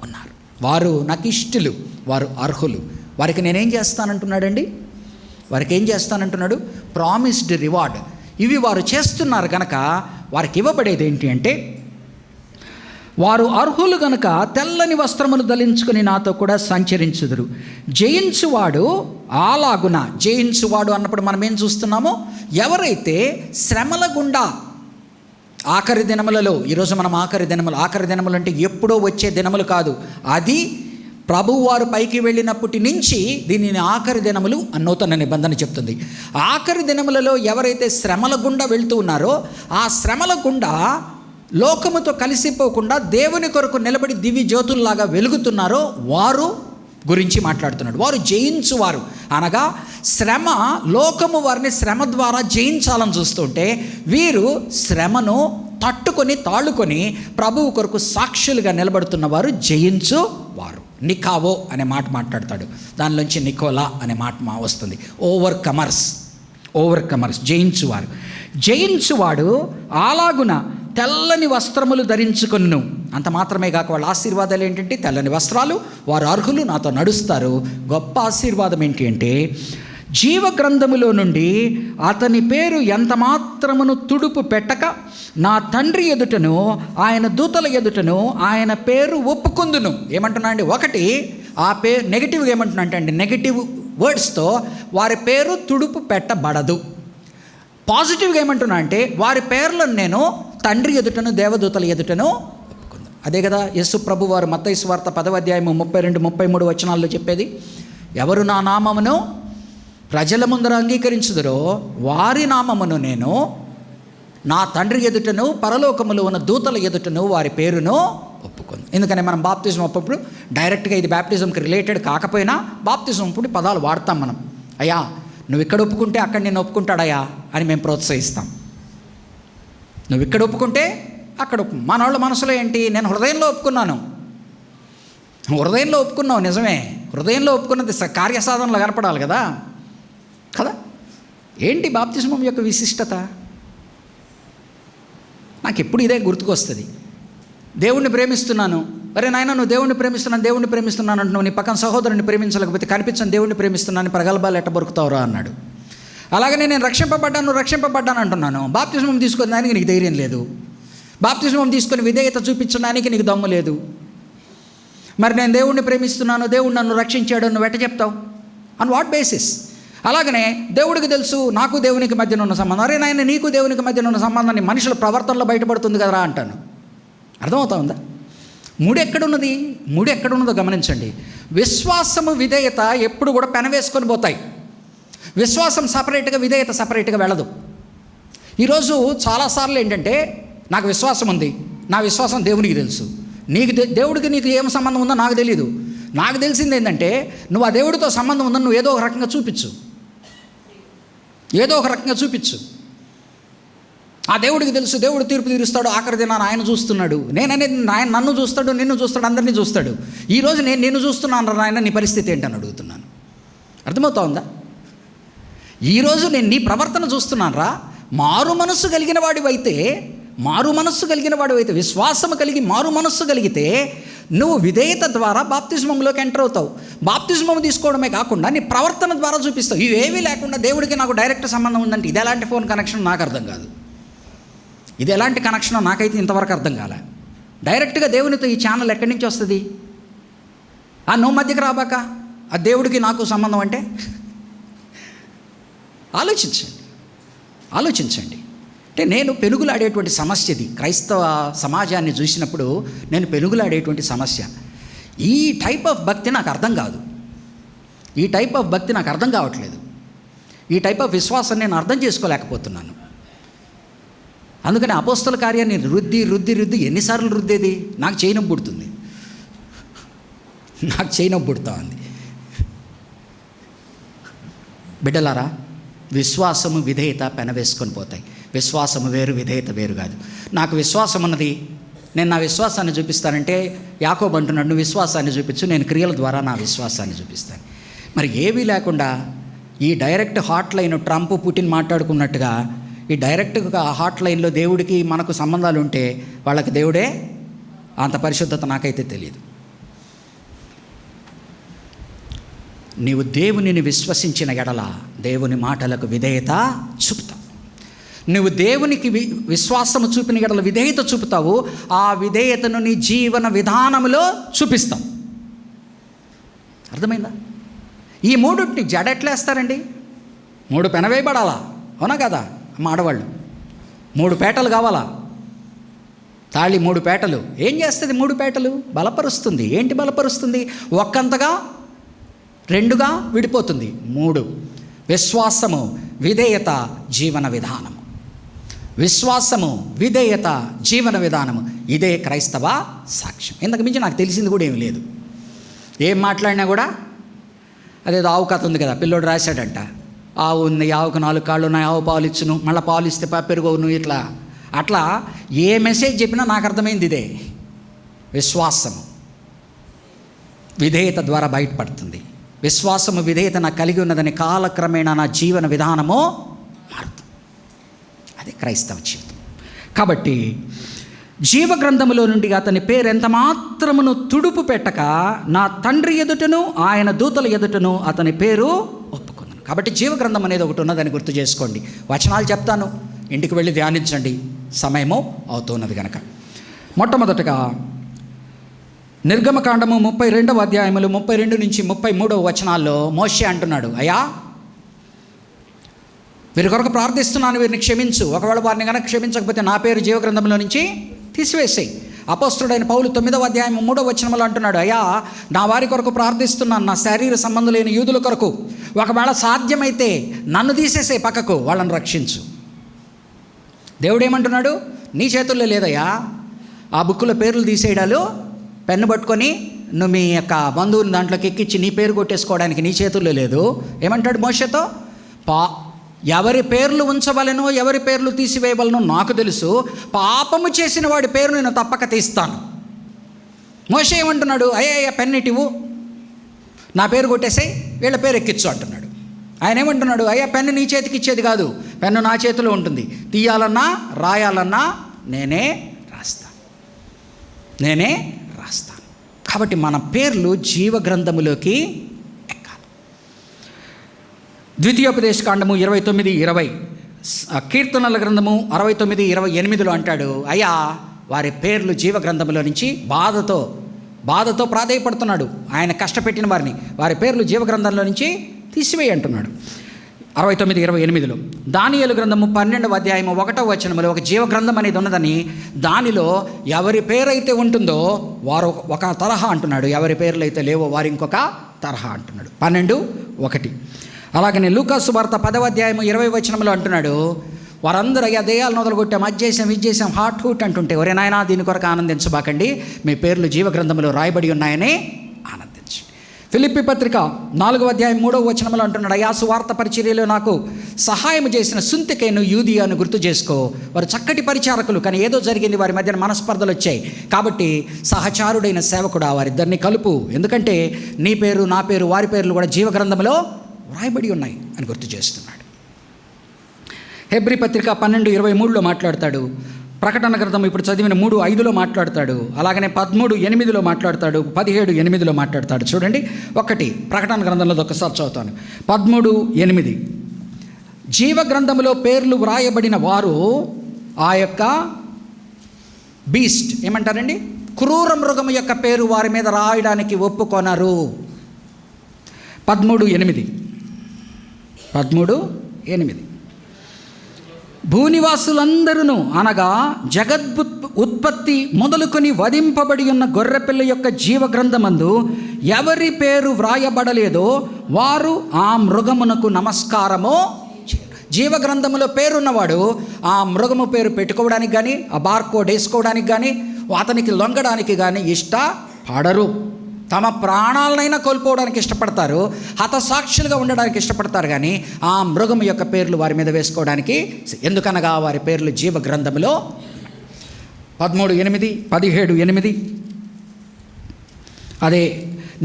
ఉన్నారు. వారు నాకు ఇష్టలు, వారు అర్హులు. వారికి నేనేం చేస్తానంటున్నాడండి? వారికి ఏం చేస్తానంటున్నాడు? Promised reward. ఇవి వారు చేస్తున్నారు కనుక వారికి ఇవ్వబడేది ఏంటి అంటే, వారు అర్హులు గనుక తెల్లని వస్త్రములు ధరించుకుని నాతో కూడా సంచరించుదురు. జయించువాడు అలాగున, జయించువాడు అన్నప్పుడు మనం ఏం చూస్తున్నామో, ఎవరైతే శ్రమల గుండా ఆఖరి దినములలో, ఈరోజు మనం ఆఖరి దినములు అంటే ఎప్పుడో వచ్చే దినములు కాదు, అది ప్రభువారు పైకి వెళ్ళినప్పటి నుంచి దీనిని ఆఖరి దినములు నూతన నిబంధన చెప్తుంది. ఆఖరి దినములలో ఎవరైతే శ్రమల గుండా వెళ్తూ ఉన్నారో, ఆ శ్రమల గుండా లోకముతో కలిసిపోకుండా దేవుని కొరకు నిలబడి దివ్య జ్యోతుల్లాగా వెలుగుతున్నారో వారు గురించి మాట్లాడుతున్నాడు. వారు జయించువారు అనగా శ్రమ, లోకము వారిని శ్రమ ద్వారా జయించాలని చూస్తుంటే, వీరు శ్రమను తట్టుకొని తాళుకొని ప్రభువు కొరకు సాక్షులుగా నిలబడుతున్న వారు జయించువారు. నికావో అనే మాట మాట్లాడతాడు, దానిలోంచి నికోలా అనే మాట వస్తుంది. Over comers జయించువారు. జయించువాడు అలాగున తెల్లని వస్త్రములు ధరించుకొను. అంత మాత్రమే కాక వాళ్ళ ఆశీర్వాదాలు ఏంటంటే తెల్లని వస్త్రాలు, వారు అర్హులు, నాతో నడుస్తారు. గొప్ప ఆశీర్వాదం ఏంటి అంటే, జీవ గ్రంథములో నుండి అతని పేరు ఎంత మాత్రమును తుడుపు పెట్టక నా తండ్రి ఎదుటను ఆయన దూతల ఎదుటను ఆయన పేరు ఒప్పుకుందును. ఏమంటున్నా అండి? ఒకటి, ఆ పేరు నెగిటివ్గా ఏమంటున్నా అంటే నెగిటివ్ వర్డ్స్తో వారి పేరు తుడుపు పెట్టబడదు. పాజిటివ్గా ఏమంటున్నా అంటే వారి పేర్లను నేను తండ్రి ఎదుటను దేవదూతల ఎదుటను ఒప్పుకుందాం. అదే కదా యేసు ప్రభు వారు మత్తయి సువార్త 10వ అధ్యాయము 32-33 వచనాల్లో చెప్పేది. ఎవరు నా నామమును ప్రజల ముందర అంగీకరించుదురో వారి నామమును నేను నా తండ్రి ఎదుటను పరలోకములో ఉన్న దూతల ఎదుటను వారి పేరును ఒప్పుకుంది. ఎందుకని మనం బాప్తిజం అప్పుడు డైరెక్ట్గా ఇది బ్యాప్టిజంకి రిలేటెడ్ కాకపోయినా బాప్తిజం అప్పుడు పదాలు వాడతాం మనం. అయ్యా నువ్వు ఇక్కడ ఒప్పుకుంటే అక్కడ నేను ఒప్పుకుంటాడయ్యా అని మేము ప్రోత్సహిస్తాం. నువ్వు ఇక్కడ ఒప్పుకుంటే అక్కడ మన వాళ్ళ మనసులో ఏంటి? నేను హృదయంలో ఒప్పుకున్నాను. హృదయంలో ఒప్పుకున్నావు నిజమే, హృదయంలో ఒప్పుకున్నది కార్యసాధనలో కనపడాలి కదా. ఏంటి బాప్తిజం యొక్క విశిష్టత? నాకు ఎప్పుడు ఇదే గుర్తుకొస్తుంది. దేవుణ్ణి ప్రేమిస్తున్నాను, అరే నాయన నువ్వు దేవుణ్ణి ప్రేమిస్తున్నాను అంటున్నావు, నీ పక్కన సహోదరుని ప్రేమించలేకపోతే కనిపించని దేవుణ్ణి ప్రేమిస్తున్నాను, ప్రగల్భాలు ఎట్ట బొరుకుతావురా అన్నాడు. అలాగనే నేను రక్షింపబడ్డాను అంటున్నాను, బాప్తిజం తీసుకోవడానికి నీకు ధైర్యం లేదు, బాప్తిజం తీసుకొని విధేయత చూపించడానికి నీకు దమ్ము లేదు. మరి నేను దేవుణ్ణి ప్రేమిస్తున్నాను, దేవుడు నన్ను రక్షించాడు, నువ్వు ఎట్ట చెప్తావు? On what basis? అలాగనే దేవుడికి తెలుసు నాకు దేవునికి మధ్యన ఉన్న సంబంధం, అరే నాయన నీకు దేవునికి మధ్యన ఉన్న సంబంధాన్ని మనుషుల ప్రవర్తనలో బయటపడుతుంది కదరా అంటాను. అర్థమవుతా ఉందా? ముడి ఎక్కడున్నదో గమనించండి. విశ్వాసము విధేయత ఎప్పుడు కూడా పెనవేసుకొని పోతాయి. విశ్వాసం సపరేట్గా, విధేయత సపరేట్గా వెళ్ళదు. ఈరోజు చాలాసార్లు ఏంటంటే నాకు విశ్వాసం ఉంది, నా విశ్వాసం దేవునికి తెలుసు, దేవుడికి నీకు ఏం సంబంధం ఉందో నాకు తెలియదు. నాకు తెలిసింది ఏంటంటే నువ్వు ఆ దేవుడితో సంబంధం ఉందని నువ్వు ఏదో ఒక రకంగా చూపించు. ఆ దేవుడికి తెలుసు, దేవుడు తీర్పు తీరుస్తాడు, ఆఖరి దినాన ఆయన చూస్తున్నాడు. నేననేది ఆయన నన్ను చూస్తాడు, నిన్ను చూస్తాడు, అందరినీ చూస్తాడు. ఈరోజు నేను నిన్ను చూస్తున్నాను ఆయన, నీ పరిస్థితి ఏంటని అడుగుతున్నాను. అర్థమవుతా ఉందా? ఈరోజు నేను నీ ప్రవర్తన చూస్తున్నాను రా. మారు మనస్సు కలిగిన వాడివైతే విశ్వాసము కలిగి మారు మనస్సు కలిగితే నువ్వు విధేయత ద్వారా బాప్తిజంలోకి ఎంటర్ అవుతావు. బాప్తిజం తీసుకోవడమే కాకుండా నీ ప్రవర్తన ద్వారా చూపిస్తావు. ఇవేమీ లేకుండా దేవుడికి నాకు డైరెక్ట్ సంబంధం ఉందంటే ఇది ఎలాంటి ఫోన్ కనెక్షన్ నాకు అర్థం కాదు. ఇది ఎలాంటి కనెక్షనో నాకైతే ఇంతవరకు అర్థం కాలే. డైరెక్ట్గా దేవునితో ఈ ఛానల్ ఎక్కడి నుంచి వస్తుంది? నువ్వు మధ్యకి రాబాక ఆ దేవుడికి నాకు సంబంధం అంటే ఆలోచించండి. అంటే నేను పెనుగులాడేటువంటి సమస్య ఇది. క్రైస్తవ సమాజాన్ని చూసినప్పుడు నేను పెనుగులాడేటువంటి సమస్య. ఈ టైప్ ఆఫ్ భక్తి నాకు అర్థం కాదు. ఈ టైప్ ఆఫ్ భక్తి నాకు అర్థం కావట్లేదు. ఈ టైప్ ఆఫ్ విశ్వాసం నేను అర్థం చేసుకోలేకపోతున్నాను. అందుకని అపోస్తల కార్యాన్ని రుద్ది రుద్ది రుద్ది ఎన్నిసార్లు రుద్దేది? నాకు చేయనొప్పి పుడుతుంది. నాకు చేయనొప్పి పుడుతూ ఉంది. బిడ్డలారా, విశ్వాసము విధేయత పెనవేసుకొని పోతాయి. విశ్వాసము వేరు, విధేయత వేరు కాదు. నాకు విశ్వాసం ఉన్నది, నేను నా విశ్వాసాన్ని చూపిస్తానంటే యాకోబు అంటున్నాడు, నువ్వు విశ్వాసాన్ని చూపించు, నేను క్రియల ద్వారా నా విశ్వాసాన్ని చూపిస్తాను. మరి ఏవీ లేకుండా ఈ direct hotline Trump Putin మాట్లాడుకున్నట్టుగా ఈ డైరెక్ట్గా హాట్ లైన్లో దేవుడికి మనకు సంబంధాలు ఉంటే వాళ్ళకి దేవుడే అంత పరిశుద్ధత నాకైతే తెలియదు. నీవు దేవునిని విశ్వసించిన ఎడల దేవుని మాటలకు విధేయత చూపుతావు. నువ్వు దేవునికి విశ్వాసము చూపిన ఎడల విధేయత చూపుతావు. ఆ విధేయతను నీ జీవన విధానంలో చూపిస్తావు. అర్థమైందా? ఈ మూడుని జడ ఎట్లేస్తారండి? 3 పెనవేయబడాలా, అవునా కదా? ఆడవాళ్ళు 3 పేటలు కావాలా? తాళి 3 పేటలు. ఏం చేస్తుంది 3 పేటలు? బలపరుస్తుంది. ఏంటి బలపరుస్తుంది? ఒక్కంతగా 2గా విడిపోతుంది. 3 విశ్వాసము, విధేయత, జీవన విధానము. విశ్వాసము, విధేయత, జీవన విధానము. ఇదే క్రైస్తవ సాక్ష్యం. ఇంతకు మించి నాకు తెలిసింది కూడా ఏమి లేదు. ఏం మాట్లాడినా కూడా అదేదో ఆవు కథ ఉంది కదా, పిల్లోడు రాశాడంట. ఆవు ఉంది, ఆవుకు 4 కాళ్ళు ఉన్నాయి, ఆవు పాలు ఇచ్చును, మళ్ళీ పాలు ఇస్తే పెరుగవును, ఇట్లా అట్లా ఏ మెసేజ్ చెప్పినా నాకు అర్థమైంది ఇదే. విశ్వాసము విధేయత ద్వారా బయటపడుతుంది. విశ్వాసము విధేయత నాకు కలిగి ఉన్నదని కాలక్రమేణా నా జీవన విధానము మారుతుంది. అది క్రైస్తవ జీవితం. కాబట్టి జీవగ్రంథములో నుండి అతని పేరు ఎంత మాత్రమును తుడుపు పెట్టక నా తండ్రి ఎదుటను ఆయన దూతల ఎదుటను అతని పేరు ఒప్పుకున్నాను. కాబట్టి జీవగ్రంథం అనేది ఒకటి ఉన్నదని గుర్తు చేసుకోండి. వచనాలు చెప్తాను, ఇంటికి వెళ్ళి ధ్యానించండి, సమయము అవుతున్నది కనుక. మొట్టమొదటగా నిర్గమకాండము 32వ అధ్యాయములు 32 నుంచి 33వ వచనాల్లో మోషే అంటున్నాడు, అయ్యా వీరి కొరకు ప్రార్థిస్తున్నాను, వీరిని క్షమించు, ఒకవేళ వారిని కనుక క్షమించకపోతే నా పేరు జీవగ్రంథంలో నుంచి తీసివేసేయి. అపోస్తలుడైన పౌలు 9వ అధ్యాయం 3వ వచనంలో అంటున్నాడు, అయ్యా నా వారి కొరకు ప్రార్థిస్తున్నాను, నా శరీర సంబంధులైన యూదుల కొరకు, ఒకవేళ సాధ్యమైతే నన్ను తీసేసే పక్కకు, వాళ్ళని రక్షించు. దేవుడు ఏమంటున్నాడు? నీ చేతుల్లో లేదయ్యా ఆ బుక్కులో పేర్లు తీసేయడాలు. పెన్ను పట్టుకొని నువ్వు మీ యొక్క బంధువుని దాంట్లోకి ఎక్కించి నీ పేరు కొట్టేసుకోవడానికి నీ చేతుల్లో లేదు. ఏమంటాడు మోషేతో? ఎవరి పేర్లు ఉంచవలెనో ఎవరి పేర్లు తీసివేయవలనో నాకు తెలుసు, పాపము చేసిన వాడి పేరు నేను తప్పక తీస్తాను. మోషే ఏమంటున్నాడు? అయ్యా పెన్నిటివు, నా పేరు కొట్టేసాయి, వీళ్ళ పేరు ఎక్కించు అంటున్నాడు. ఆయన ఏమంటున్నాడు? అయ్యా పెన్ను నీ చేతికి ఇచ్చేది కాదు, పెన్ను నా చేతిలో ఉంటుంది, తీయాలన్నా రాయాలన్నా నేనే రాస్తాను. కాబట్టి మన పేర్లు జీవగ్రంథములోకి ఎక్కాలి. ద్వితీయోపదేశకాండము 29:20, కీర్తనల గ్రంథము 69:28 అంటాడు, అయ్యా వారి పేర్లు జీవగ్రంథములో నుంచి బాధతో ప్రాధేయపడుతున్నాడు. ఆయన కష్టపెట్టిన వారి పేర్లు జీవగ్రంథంలో నుంచి తీసివేయి అంటున్నాడు. 69:28 దానియేలు గ్రంథము 12వ అధ్యాయము 1వ వచనములో ఒక జీవగ్రంథం అనేది ఉన్నదని, దానిలో ఎవరి పేరైతే ఉంటుందో వారు ఒక తరహా అంటున్నాడు, ఎవరి పేర్లు అయితే లేవో వారు ఇంకొక తరహా అంటున్నాడు. 12:1. అలాగనే లూకాసు వార్త 10వ అధ్యాయము 20వ వచనంలో అంటున్నాడు, వారందరూ అయ్యా దెయ్యాలను వదలగొట్టాం, అది చేసాం హాట్ అంటుంటే, ఒరే నాయనా దీని కొరకు ఆనందించబాకండి, మీ పేర్లు జీవగ్రంథంలో రాయబడి ఉన్నాయని ఆనందించండి. ఫిలిప్పీ పత్రిక 4వ అధ్యాయం 3వ వచనంలో అంటున్నాడు, అయ్యా సువార్త పరిచర్యలో నాకు సహాయం చేసిన సుంతికేను యూదియాను గుర్తు చేసుకో, వారు చక్కటి పరిచారకులు, కానీ ఏదో జరిగింది, వారి మధ్యన మనస్పర్ధలు వచ్చాయి, కాబట్టి సహచారుడైన సేవకుడు వారిద్దరిని కలుపు, ఎందుకంటే నీ పేరు నా పేరు వారి పేర్లు కూడా జీవగ్రంథంలో వ్రాయబడి ఉన్నాయి అని గుర్తు చేస్తున్నాడు. హెబ్రీ పత్రిక 12:23 మాట్లాడతాడు. ప్రకటన గ్రంథం ఇప్పుడు చదివిన 3:5 మాట్లాడతాడు. అలాగనే 13:8 మాట్లాడతాడు. 17:8 మాట్లాడతాడు. చూడండి, ఒకటి ప్రకటన గ్రంథంలో ఒకసారి చదువుతాను. 13:8 జీవగ్రంథంలో పేర్లు వ్రాయబడిన వారు ఆ యొక్క బీస్ట్ ఏమంటారండి, క్రూర మృగము యొక్క పేరు వారి మీద రాయడానికి ఒప్పుకొనరు. 13:8 భూనివాసులందరూ అనగా ఉత్పత్తి మొదలుకొని వధింపబడి ఉన్న గొర్రెపిల్ల యొక్క జీవగ్రంథమందు ఎవరి పేరు వ్రాయబడలేదో వారు ఆ మృగమునకు నమస్కారము. జీవగ్రంథములో పేరున్నవాడు ఆ మృగము పేరు పెట్టుకోవడానికి కానీ, ఆ బార్కోడ్ వేసుకోవడానికి కానీ, అతనికి లొంగడానికి కానీ ఇష్టపడరు. తమ ప్రాణాలనైనా కోల్పోవడానికి ఇష్టపడతారు, హతసాక్షులుగా ఉండడానికి ఇష్టపడతారు, కానీ ఆ మృగం యొక్క పేర్లు వారి మీద వేసుకోవడానికి, ఎందుకనగా వారి పేర్లు జీవగ్రంథములో. 13:8, 17:8. అదే,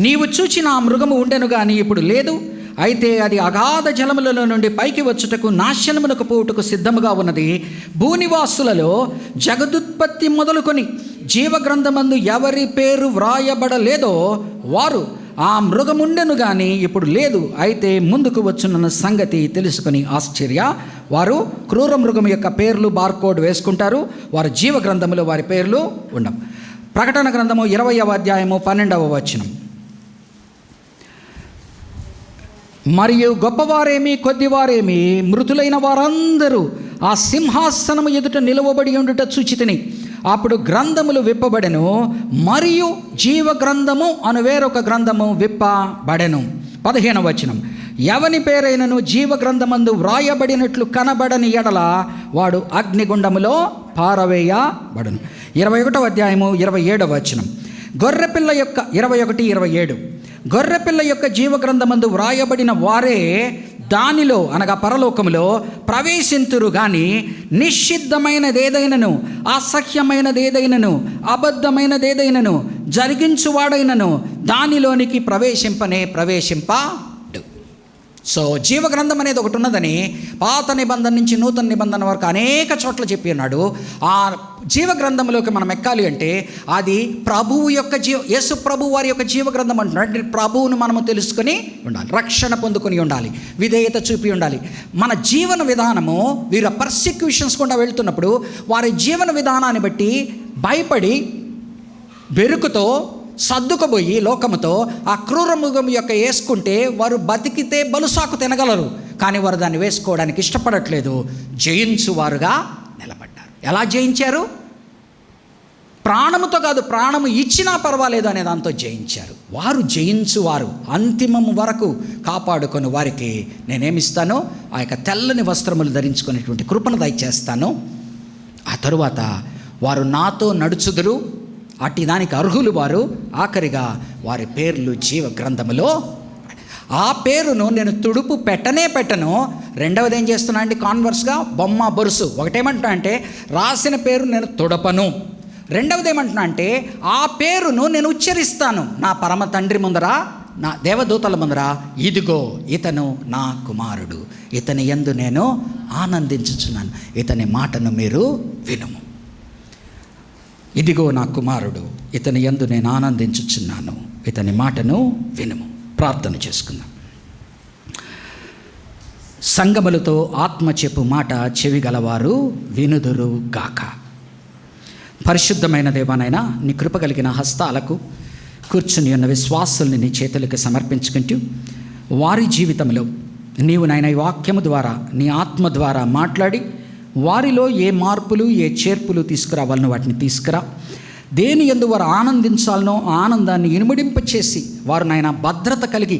నీవు చూచిన ఆ మృగము ఉండెను కానీ ఇప్పుడు లేదు, అయితే అది అగాధ జలములలో నుండి పైకి వచ్చుటకు నాశనమునకు పోవుటకు సిద్ధముగా ఉన్నది. భూనివాసులలో జగదుత్పత్తి మొదలుకొని జీవగ్రంథమందు ఎవరి పేరు వ్రాయబడలేదో వారు ఆ మృగముండెను కానీ ఇప్పుడు లేదు, అయితే ముందుకు వచ్చున్న సంగతి తెలుసుకొని ఆశ్చర్య. వారు క్రూర మృగం యొక్క పేర్లు బార్కోడ్ వేసుకుంటారు, వారు జీవగ్రంథములో వారి పేర్లు ఉండవు. ప్రకటన గ్రంథము 20వ అధ్యాయము 12వ వచనం. మరియు గొప్పవారేమి కొద్దివారేమి మృతులైన వారందరూ ఆ సింహాసనము ఎదుట నిలువబడి ఉండుట చూచితిని. అప్పుడు గ్రంథములు విప్పబడెను, మరియు జీవగ్రంథము అను వేరొక గ్రంథము విప్పబడెను. 15వ వచనం. ఎవని పేరైనను జీవగ్రంథమందు వ్రాయబడినట్లు కనబడని ఎడల వాడు అగ్నిగుండములో పారవేయబడును. 21వ అధ్యాయము 27వ వచనం. గొర్రెపిల్ల యొక్క 21, 27. గొర్రెపిల్ల యొక్క జీవగ్రంథమందు వ్రాయబడిన వారే దానిలో అనగా పరలోకములో ప్రవేశింతురు గాని నిషిద్ధమైనదేదైనను, అసహ్యమైనదేదైనను, అబద్ధమైనదేదైనను జరిగించువాడైనను దానిలోనికి ప్రవేశింపడు. సో జీవగ్రంథం అనేది ఒకటి ఉన్నదని పాత నిబంధన నుంచి నూతన నిబంధన వరకు అనేక చోట్ల చెప్పి ఉన్నాడు. ఆ జీవగ్రంథంలోకి మనం ఎక్కాలి అంటే అది ప్రభువు యొక్క యేసు ప్రభు వారి యొక్క జీవగ్రంథం అంటున్నాడు. ప్రభువును మనము తెలుసుకొని ఉండాలి, రక్షణ పొందుకొని ఉండాలి, విధేయత చూపి ఉండాలి. మన జీవన విధానము వీరు పర్సిక్యూషన్స్ కూడా వెళ్తున్నప్పుడు వారి జీవన విధానాన్ని బట్టి భయపడి బెరుకుతో సర్దుకుపోయి లోకముతో ఆ క్రూర మృగం యొక్క వేసుకుంటే వారు బతికితే బలుసాకు తినగలరు, కానీ వారు దాన్ని వేసుకోవడానికి ఇష్టపడట్లేదు. జయించువారుగా నిలబడ్డారు. ఎలా జయించారు? ప్రాణముతో కాదు, ప్రాణము ఇచ్చినా పర్వాలేదు అనే దాంతో జయించారు. వారు జయించువారు, అంతిమము వరకు కాపాడుకొని వారికి నేనేమిస్తాను? ఆ యొక్క తెల్లని వస్త్రములు ధరించుకునేటువంటి కృపను దయచేస్తాను. ఆ తరువాత వారు నాతో నడుచుదురు, అట్టి దానికి అర్హులు వారు. ఆఖరిగా వారి పేర్లు జీవ గ్రంథములో. ఆ పేరును నేను తుడుపు పెట్టను. రెండవది ఏం చేస్తున్నా అండి? కాన్వర్స్గా బొమ్మ బొరుసు. ఒకటేమంటున్నా అంటే రాసిన పేరు నేను తుడపను. రెండవది ఏమంటున్నా అంటే ఆ పేరును నేను ఉచ్చరిస్తాను నా పరమ తండ్రి ముందర, నా దేవదూతల ముందర. ఇదిగో ఇతను నా కుమారుడు, ఇతని యందు నేను ఆనందించుచున్నాను, ఇతని మాటను మీరు వినుము. ఇదిగో నా కుమారుడు, ఇతని యందు నేను ఆనందించుచున్నాను, ఇతని మాటను వినుము. ప్రార్థన చేసుకుందాం. సంగములతో ఆత్మ చెప్పు మాట చెవిగలవారు వినుదురు గాక. పరిశుద్ధమైన దేవానైనా నీ కృప కలిగిన హస్తాలకు కూర్చుని ఉన్న విశ్వాసుల్ని నీ చేతులకు సమర్పించుకుంటూ వారి జీవితంలో నీవు నాయన ఈ వాక్యము ద్వారా నీ ఆత్మ ద్వారా మాట్లాడి వారిలో ఏ మార్పులు ఏ చేర్పులు తీసుకురావాలనో వాటిని తీసుకురా. దేని యందు వారు ఆనందించాలనో ఆనందాన్ని ఇనుమడింపచేసి వారు నాయన భద్రత కలిగి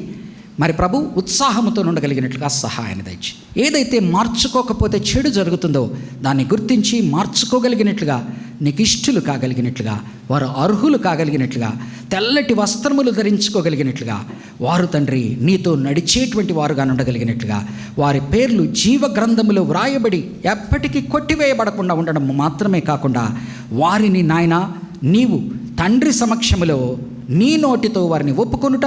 మరి ప్రభు ఉత్సాహంతో ఉండగలిగినట్లుగా సహాయాన్ని దయచి. ఏదైతే మార్చుకోకపోతే చెడు జరుగుతుందో దాన్ని గుర్తించి మార్చుకోగలిగినట్లుగా, నీకు ఇష్టలు కాగలిగినట్లుగా, వారు అర్హులు కాగలిగినట్లుగా, తెల్లటి వస్త్రములు ధరించుకోగలిగినట్లుగా, వారు తండ్రి నీతో నడిచేటువంటి వారుగా ఉండగలిగినట్లుగా, వారి పేర్లు జీవ గ్రంథములో వ్రాయబడి ఎప్పటికీ కొట్టివేయబడకుండా ఉండడం మాత్రమే కాకుండా వారిని నాయన నీవు తండ్రి సమక్షములో నీ నోటితో వారిని ఒప్పుకొనుట,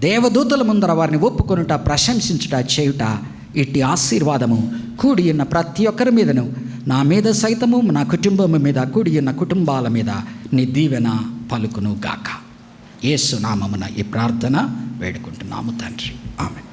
దేవదూతల ముందర వారిని ఒప్పుకొనుట, ప్రశంసించుట చేయుట, ఇట్టి ఆశీర్వాదము కూడి ఉన్న ప్రతి ఒక్కరి మీదను, నా మీద సైతము, నా కుటుంబం మీద, కూడి ఉన్న కుటుంబాల మీద నీ దీవెన పలుకును గాక. యేసు నామమున ఈ ప్రార్థన వేడుకుంటున్నాము తండ్రి. ఆమేన్.